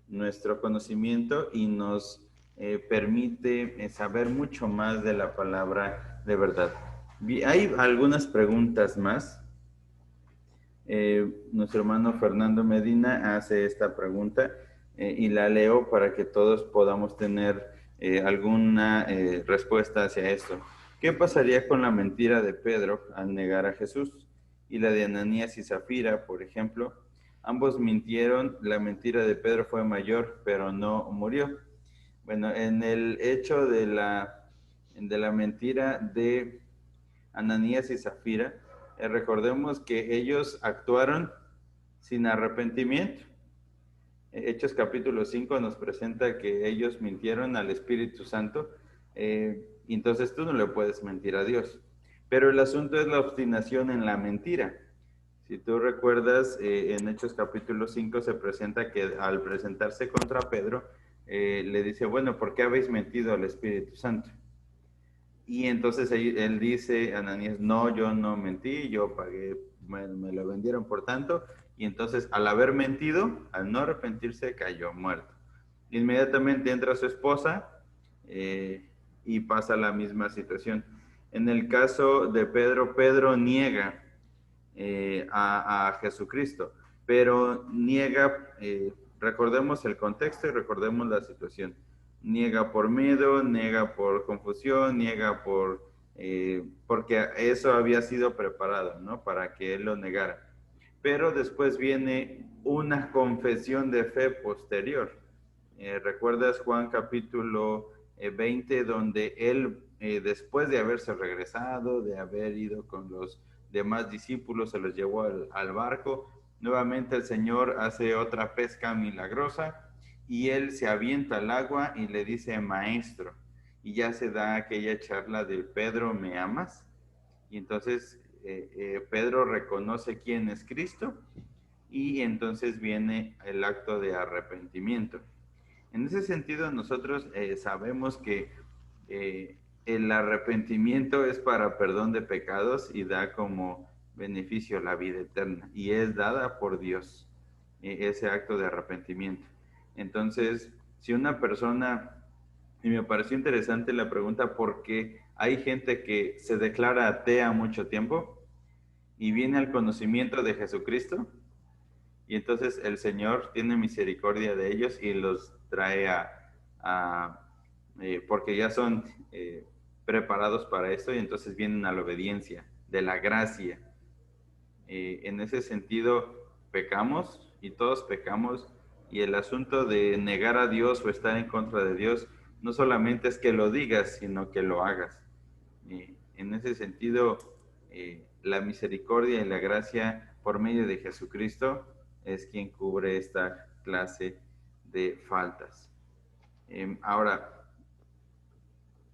nuestro conocimiento y nos permite saber mucho más de la palabra de verdad. Hay algunas preguntas más. Nuestro hermano Fernando Medina hace esta pregunta y la leo para que todos podamos tener alguna respuesta hacia esto. ¿Qué pasaría con la mentira de Pedro al negar a Jesús? Y la de Ananías y Zafira, por ejemplo. Ambos mintieron, la mentira de Pedro fue mayor, pero no murió. Bueno, en el hecho de la mentira de Ananías y Zafira, recordemos que ellos actuaron sin arrepentimiento. Hechos capítulo 5 nos presenta que ellos mintieron al Espíritu Santo, y entonces tú no le puedes mentir a Dios. Pero el asunto es la obstinación en la mentira. Si tú recuerdas, en Hechos capítulo 5 se presenta que al presentarse contra Pedro, le dice, bueno, ¿por qué habéis mentido al Espíritu Santo? Y entonces él dice, Ananías, no, yo no mentí, yo pagué, me lo vendieron por tanto, y entonces al haber mentido, al no arrepentirse, cayó muerto. Inmediatamente entra su esposa y pasa la misma situación. En el caso de Pedro, Pedro niega a Jesucristo, pero niega, recordemos el contexto y recordemos la situación. Niega por miedo, niega por confusión, niega porque eso había sido preparado, ¿no? Para que él lo negara. Pero después viene una confesión de fe posterior. ¿Recuerdas Juan capítulo 20, donde él, después de haberse regresado, de haber ido con los demás discípulos, se los llevó al barco, nuevamente el Señor hace otra pesca milagrosa y él se avienta al agua y le dice, maestro, y ya se da aquella charla del Pedro, ¿me amas? Y entonces Pedro reconoce quién es Cristo y entonces viene el acto de arrepentimiento. En ese sentido, nosotros sabemos que el arrepentimiento es para perdón de pecados y da como beneficio la vida eterna y es dada por Dios ese acto de arrepentimiento. Entonces, si una persona, y me pareció interesante la pregunta, porque hay gente que se declara atea mucho tiempo y viene al conocimiento de Jesucristo, y entonces el Señor tiene misericordia de ellos y los trae porque ya son preparados para esto y entonces vienen a la obediencia de la gracia. En ese sentido, pecamos y todos pecamos y el asunto de negar a Dios o estar en contra de Dios no solamente es que lo digas, sino que lo hagas. En ese sentido, la misericordia y la gracia por medio de Jesucristo es quien cubre esta clase de faltas. Ahora,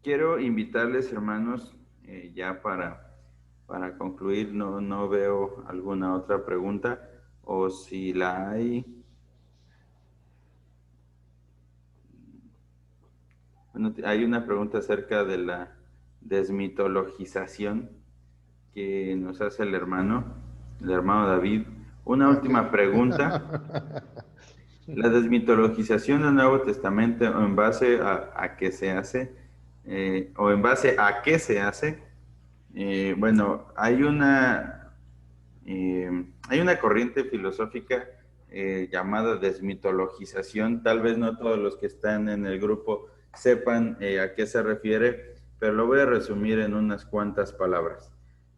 quiero invitarles, hermanos, ya para concluir, no veo alguna otra pregunta, o si la hay. Bueno, hay una pregunta acerca de la desmitologización que nos hace el hermano David. Una última pregunta. La desmitologización del Nuevo Testamento, ¿en base a qué se hace? ¿O en base a qué se hace? Bueno, hay una corriente filosófica llamada desmitologización. Tal vez no todos los que están en el grupo sepan a qué se refiere, pero lo voy a resumir en unas cuantas palabras.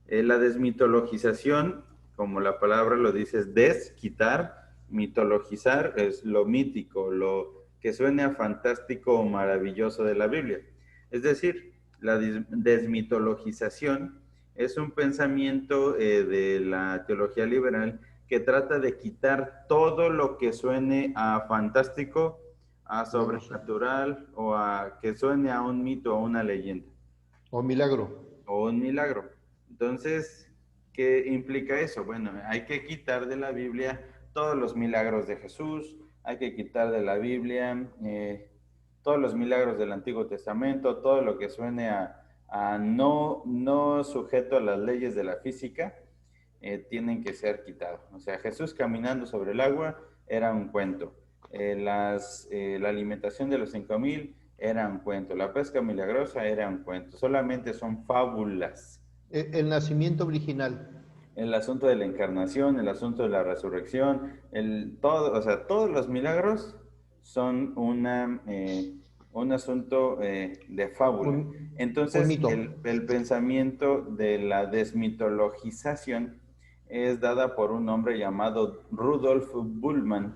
La desmitologización, como la palabra lo dice, es quitar. Mitologizar es lo mítico, lo que suena fantástico o maravilloso de la Biblia. Es decir, la desmitologización es un pensamiento de la teología liberal que trata de quitar todo lo que suene a fantástico, a sobrenatural o a que suene a un mito o una leyenda. O milagro. O un milagro. Entonces, ¿qué implica eso? Bueno, hay que quitar de la Biblia todos los milagros de Jesús, hay que quitar de la Biblia todos los milagros del Antiguo Testamento, todo lo que suene a no sujeto a las leyes de la física, tienen que ser quitados. O sea, Jesús caminando sobre el agua era un cuento. La alimentación de los 5,000 era un cuento. La pesca milagrosa era un cuento. Solamente son fábulas. El nacimiento original. El asunto de la encarnación, el asunto de la resurrección, todos los milagros son un asunto de fábula. Entonces, el pensamiento de la desmitologización es dada por un hombre llamado Rudolf Bultmann,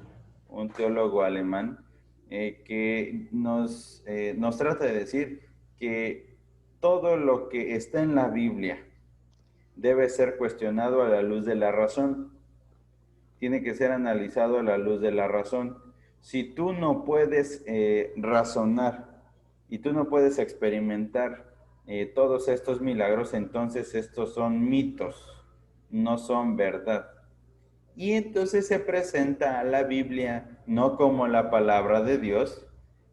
un teólogo alemán, que nos trata de decir que todo lo que está en la Biblia debe ser cuestionado a la luz de la razón. Tiene que ser analizado a la luz de la razón. Si tú no puedes razonar y tú no puedes experimentar todos estos milagros, entonces estos son mitos, no son verdad. Y entonces se presenta a la Biblia no como la palabra de Dios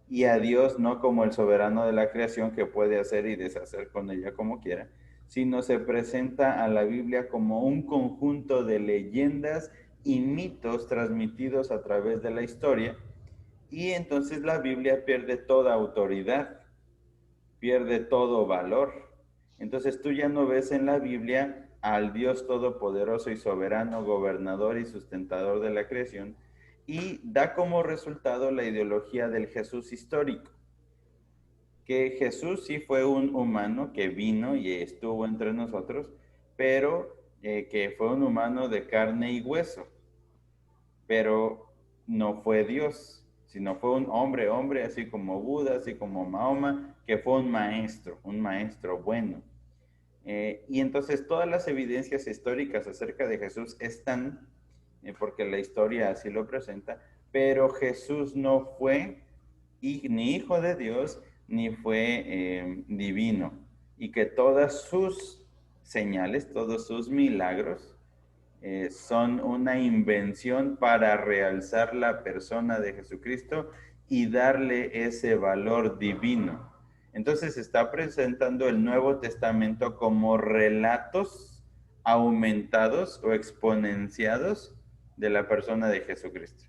y a Dios no como el soberano de la creación que puede hacer y deshacer con ella como quiera, sino se presenta a la Biblia como un conjunto de leyendas y mitos transmitidos a través de la historia Y entonces la Biblia pierde toda autoridad, pierde todo valor. Entonces tú ya no ves en la Biblia al Dios todopoderoso y soberano, gobernador y sustentador de la creación, y da como resultado la ideología del Jesús histórico, que Jesús sí fue un humano que vino y estuvo entre nosotros, pero que fue un humano de carne y hueso, pero no fue Dios, sino fue un hombre, así como Buda, así como Mahoma, que fue un maestro bueno. Y entonces todas las evidencias históricas acerca de Jesús están, porque la historia así lo presenta, pero Jesús no fue ni hijo de Dios, ni fue divino. Y que todas sus señales, todos sus milagros, son una invención para realzar la persona de Jesucristo y darle ese valor divino. Entonces está presentando el Nuevo Testamento como relatos aumentados o exponenciados de la persona de Jesucristo.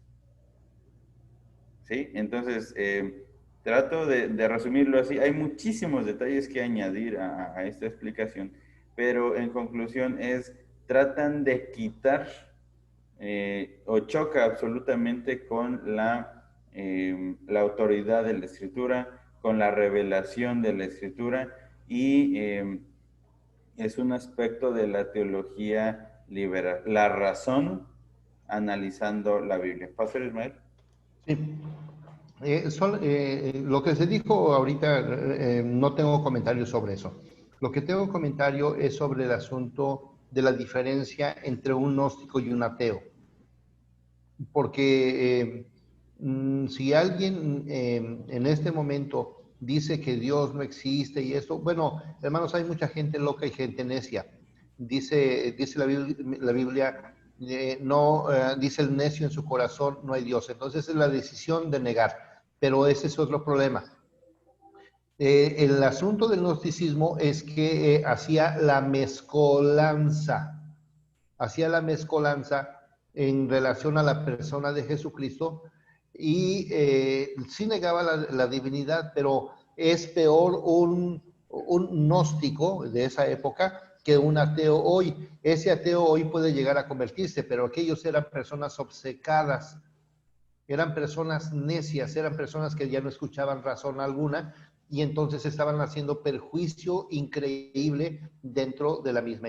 ¿Sí? Entonces, trato de resumirlo así. Hay muchísimos detalles que añadir a esta explicación, pero en conclusión tratan de quitar o choca absolutamente con la autoridad de la Escritura, con la revelación de la Escritura, y es un aspecto de la teología liberal, la razón analizando la Biblia. Pastor Ismael. Sí. Lo que se dijo ahorita, no tengo comentarios sobre eso. Lo que tengo comentario es sobre el asunto de la diferencia entre un gnóstico y un ateo. Porque si alguien en este momento dice que Dios no existe y esto, bueno, hermanos, hay mucha gente loca y gente necia. Dice la Biblia, dice el necio en su corazón, no hay Dios. Entonces es la decisión de negar, pero ese es otro problema. El asunto del gnosticismo es que hacía la mezcolanza en relación a la persona de Jesucristo y sí negaba la divinidad, pero es peor un gnóstico de esa época que un ateo hoy. Ese ateo hoy puede llegar a convertirse, pero aquellos eran personas obcecadas, eran personas necias, eran personas que ya no escuchaban razón alguna y entonces estaban haciendo perjuicio increíble dentro de la misma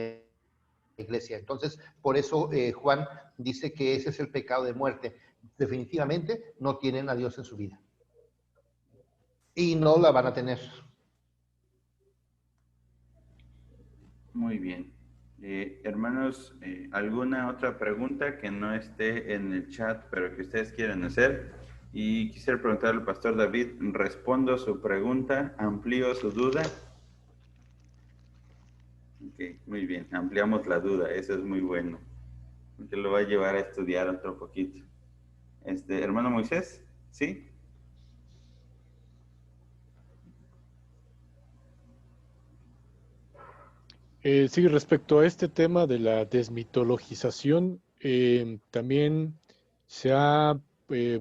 iglesia. Entonces, por eso Juan dice que ese es el pecado de muerte. Definitivamente no tienen a Dios en su vida. Y no la van a tener. Muy bien. Hermanos, ¿alguna otra pregunta que no esté en el chat, pero que ustedes quieran hacer? Y quisiera preguntarle al pastor David, ¿respondo su pregunta? ¿Amplío su duda? Ok, muy bien, ampliamos la duda, eso es muy bueno. Porque lo va a llevar a estudiar otro poquito. Hermano Moisés, ¿sí? Sí, respecto a este tema de la desmitologización, también se ha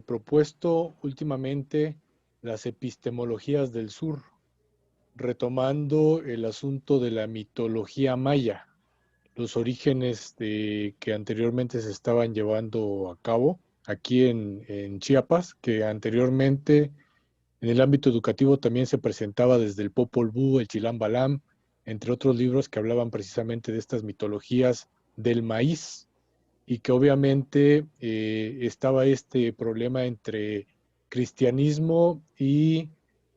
propuesto últimamente las epistemologías del sur, retomando el asunto de la mitología maya, los orígenes que anteriormente se estaban llevando a cabo aquí en Chiapas, que anteriormente en el ámbito educativo también se presentaba desde el Popol Vuh, el Chilam Balam, entre otros libros que hablaban precisamente de estas mitologías del maíz, y que obviamente estaba este problema entre cristianismo y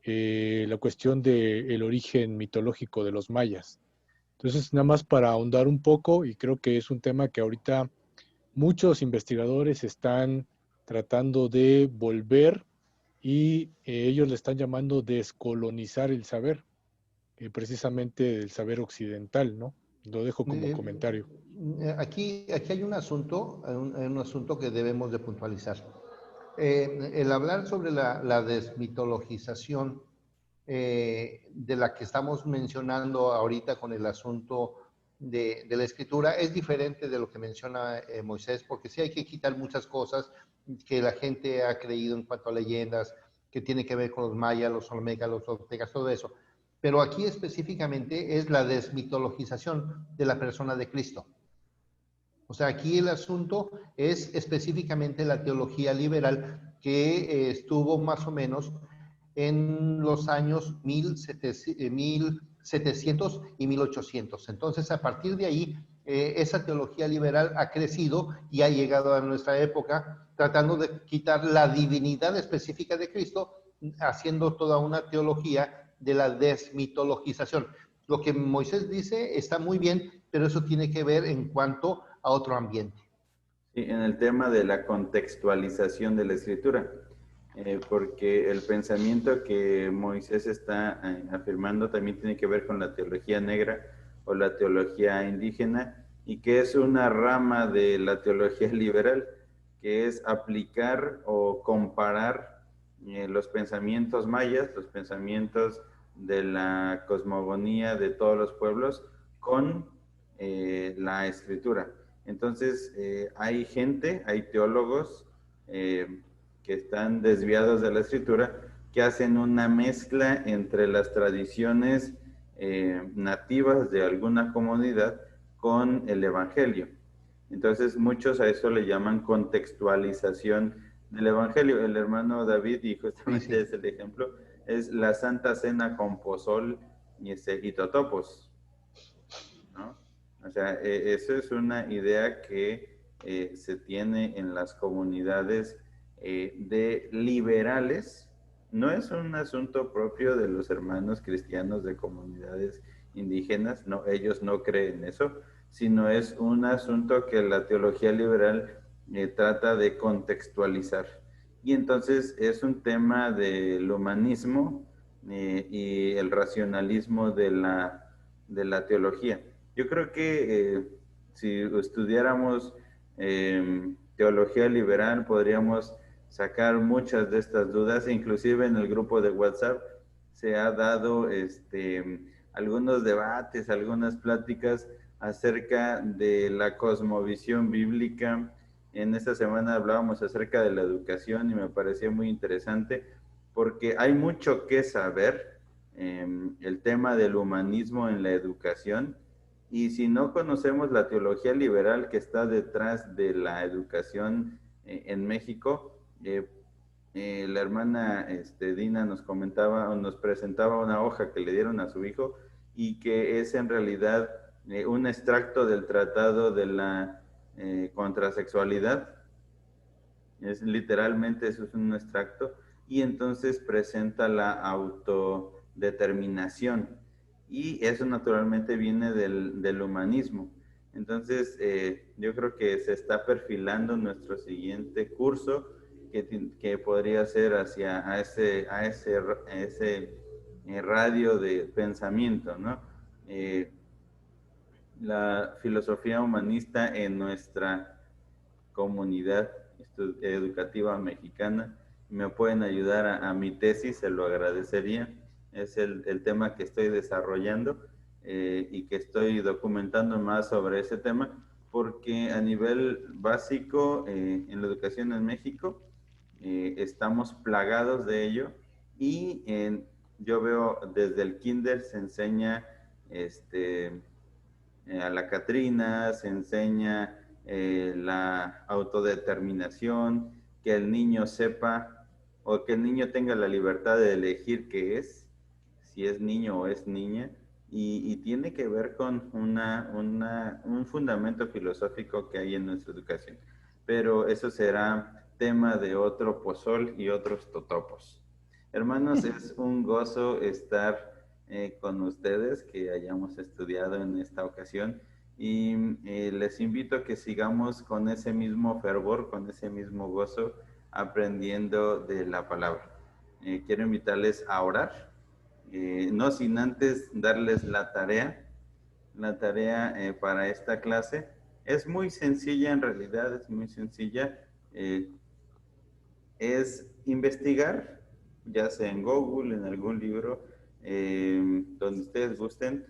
la cuestión del origen mitológico de los mayas. Entonces, nada más para ahondar un poco, y creo que es un tema que ahorita muchos investigadores están tratando de volver y ellos le están llamando descolonizar el saber, precisamente el saber occidental, ¿no? Lo dejo como comentario. Aquí hay un asunto que debemos de puntualizar. El hablar sobre la desmitologización de la que estamos mencionando ahorita con el asunto de la escritura es diferente de lo que menciona Moisés, porque sí hay que quitar muchas cosas que la gente ha creído en cuanto a leyendas, que tiene que ver con los mayas, los olmecas, los aztecas, todo eso. Pero aquí específicamente es la desmitologización de la persona de Cristo. O sea, aquí el asunto es específicamente la teología liberal que estuvo más o menos en los años 1700 y 1800. Entonces, a partir de ahí, esa teología liberal ha crecido y ha llegado a nuestra época, tratando de quitar la divinidad específica de Cristo, haciendo toda una teología de la desmitologización. Lo que Moisés dice está muy bien, pero eso tiene que ver en cuanto a otro ambiente. Sí, en el tema de la contextualización de la escritura, porque el pensamiento que Moisés está afirmando también tiene que ver con la teología negra o la teología indígena, y que es una rama de la teología liberal, que es aplicar o comparar los pensamientos mayas, los pensamientos de la cosmogonía de todos los pueblos con la escritura. Entonces, hay gente, hay teólogos que están desviados de la escritura, que hacen una mezcla entre las tradiciones nativas de alguna comunidad con el evangelio. Entonces, muchos a eso le llaman contextualización del evangelio. El hermano David, y justamente Sí, sí. es el ejemplo, es la Santa Cena con pozol y totopos, ¿no? O sea, eso es una idea que se tiene en las comunidades de liberales. No es un asunto propio de los hermanos cristianos de comunidades indígenas, no, ellos no creen eso, sino es un asunto que la teología liberal trata de contextualizar. Y entonces es un tema del humanismo y el racionalismo de la teología. Yo creo que si estudiáramos teología liberal podríamos sacar muchas de estas dudas, inclusive en el grupo de WhatsApp se ha dado algunos debates, algunas pláticas acerca de la cosmovisión bíblica. En esta semana hablábamos acerca de la educación y me pareció muy interesante porque hay mucho que saber, el tema del humanismo en la educación, y si no conocemos la teología liberal que está detrás de la educación en México, la hermana Dina nos comentaba o nos presentaba una hoja que le dieron a su hijo y que es en realidad un extracto del tratado de la contrasexualidad. Es literalmente eso, es un extracto, y entonces presenta la autodeterminación, y eso naturalmente viene del humanismo. Entonces, yo creo que se está perfilando nuestro siguiente curso, que podría ser hacia ese radio de pensamiento, ¿no? La filosofía humanista en nuestra comunidad educativa mexicana. Me pueden ayudar a mi tesis, se lo agradecería. Es el tema que estoy desarrollando y que estoy documentando más sobre ese tema, porque a nivel básico en la educación en México estamos plagados de ello, y yo veo desde el kinder se enseña a la Catrina, se enseña la autodeterminación, que el niño sepa o que el niño tenga la libertad de elegir qué es, si es niño o es niña, y tiene que ver con un fundamento filosófico que hay en nuestra educación. Pero eso será tema de otro pozol y otros totopos. Hermanos, es un gozo estar con ustedes, que hayamos estudiado en esta ocasión, y les invito a que sigamos con ese mismo fervor, con ese mismo gozo, aprendiendo de la palabra. Quiero invitarles a orar, no sin antes darles la tarea para esta clase. Es muy sencilla, en realidad es muy sencilla. Es investigar, ya sea en Google, en algún libro, donde ustedes gusten,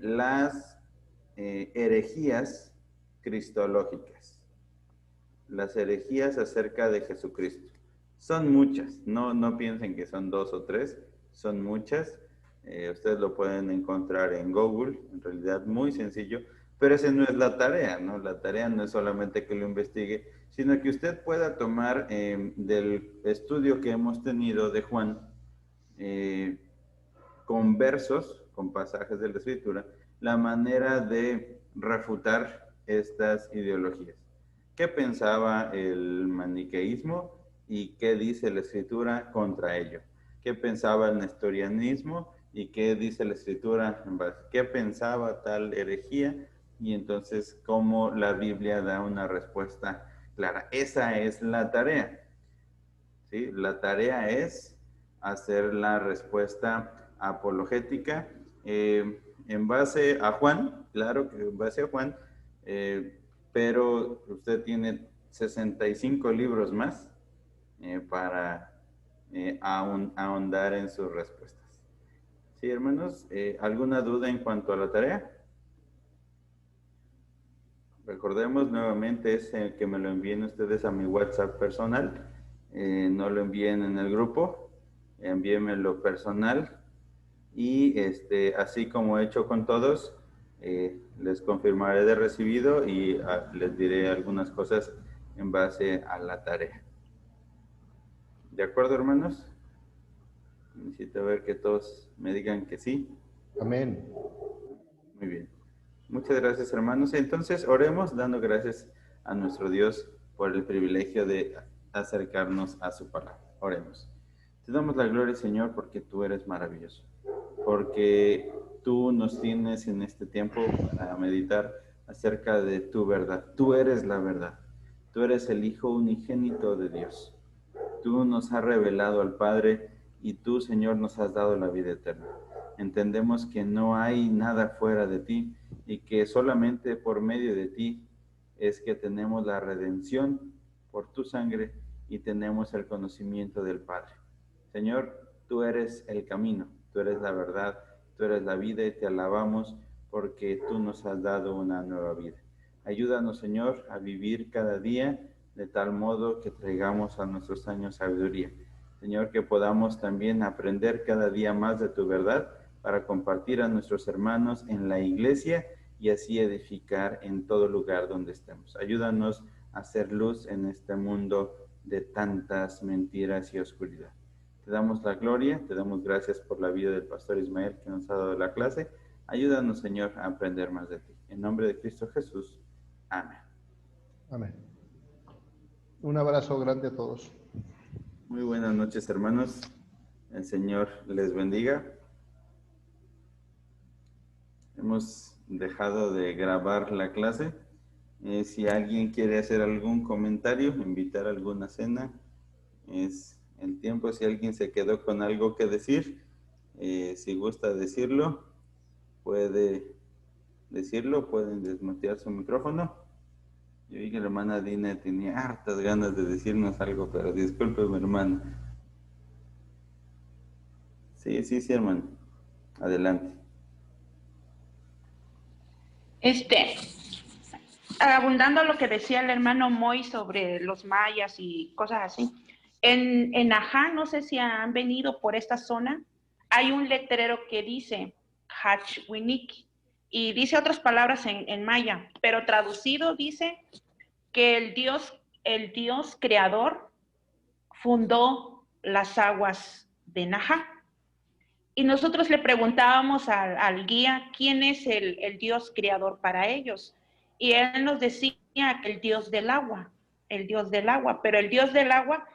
las herejías cristológicas. Las herejías acerca de Jesucristo. Son muchas, no piensen que son 2 o 3, son muchas. Ustedes lo pueden encontrar en Google, en realidad muy sencillo, pero esa no es la tarea, ¿no? La tarea no es solamente que lo investigue, sino que usted pueda tomar del estudio que hemos tenido de Juan, con versos, con pasajes de la Escritura, la manera de refutar estas ideologías. ¿Qué pensaba el maniqueísmo y qué dice la Escritura contra ello? ¿Qué pensaba el nestorianismo y qué dice la Escritura en base? ¿Qué pensaba tal herejía? Y entonces, ¿cómo la Biblia da una respuesta clara? Esa es la tarea, ¿sí? La tarea es hacer la respuesta apologética en base a Juan, claro que en base a Juan, pero usted tiene 65 libros más para ahondar en sus respuestas. ¿Sí, hermanos? ¿Alguna duda en cuanto a la tarea? Recordemos nuevamente es que me lo envíen ustedes a mi WhatsApp personal, no lo envíen en el grupo, envíenmelo personal y así como he hecho con todos, les confirmaré de recibido y les diré algunas cosas en base a la tarea. ¿De acuerdo, hermanos? Necesito ver que todos me digan que sí. Amén. Muy bien. Muchas gracias, hermanos. Entonces, oremos dando gracias a nuestro Dios por el privilegio de acercarnos a su palabra. Oremos. Te damos la gloria, Señor, porque tú eres maravilloso, porque tú nos tienes en este tiempo para meditar acerca de tu verdad. Tú eres la verdad. Tú eres el Hijo unigénito de Dios. Tú nos has revelado al Padre y tú, Señor, nos has dado la vida eterna. Entendemos que no hay nada fuera de ti y que solamente por medio de ti es que tenemos la redención por tu sangre y tenemos el conocimiento del Padre. Señor, tú eres el camino, tú eres la verdad, tú eres la vida y te alabamos porque tú nos has dado una nueva vida. Ayúdanos, Señor, a vivir cada día de tal modo que traigamos a nuestros años sabiduría. Señor, que podamos también aprender cada día más de tu verdad para compartir a nuestros hermanos en la iglesia y así edificar en todo lugar donde estemos. Ayúdanos a hacer luz en este mundo de tantas mentiras y oscuridad. Te damos la gloria, te damos gracias por la vida del pastor Ismael que nos ha dado la clase. Ayúdanos, Señor, a aprender más de ti. En nombre de Cristo Jesús. Amén. Amén. Un abrazo grande a todos. Muy buenas noches, hermanos. El Señor les bendiga. Hemos dejado de grabar la clase. Si alguien quiere hacer algún comentario, invitar a alguna cena, es el tiempo. Si alguien se quedó con algo que decir, si gusta decirlo, puede decirlo, pueden desmutear su micrófono. Yo vi que la hermana Dina tenía hartas ganas de decirnos algo, pero discúlpeme, hermano. Sí, hermano. Adelante. Abundando a lo que decía el hermano Moy sobre los mayas y cosas así, en Najá, no sé si han venido por esta zona, hay un letrero que dice Hachwinik y dice otras palabras en maya, pero traducido dice que el Dios creador fundó las aguas de Najá. Y nosotros le preguntábamos al guía quién es el Dios creador para ellos. Y él nos decía que el Dios del agua, pero el Dios del agua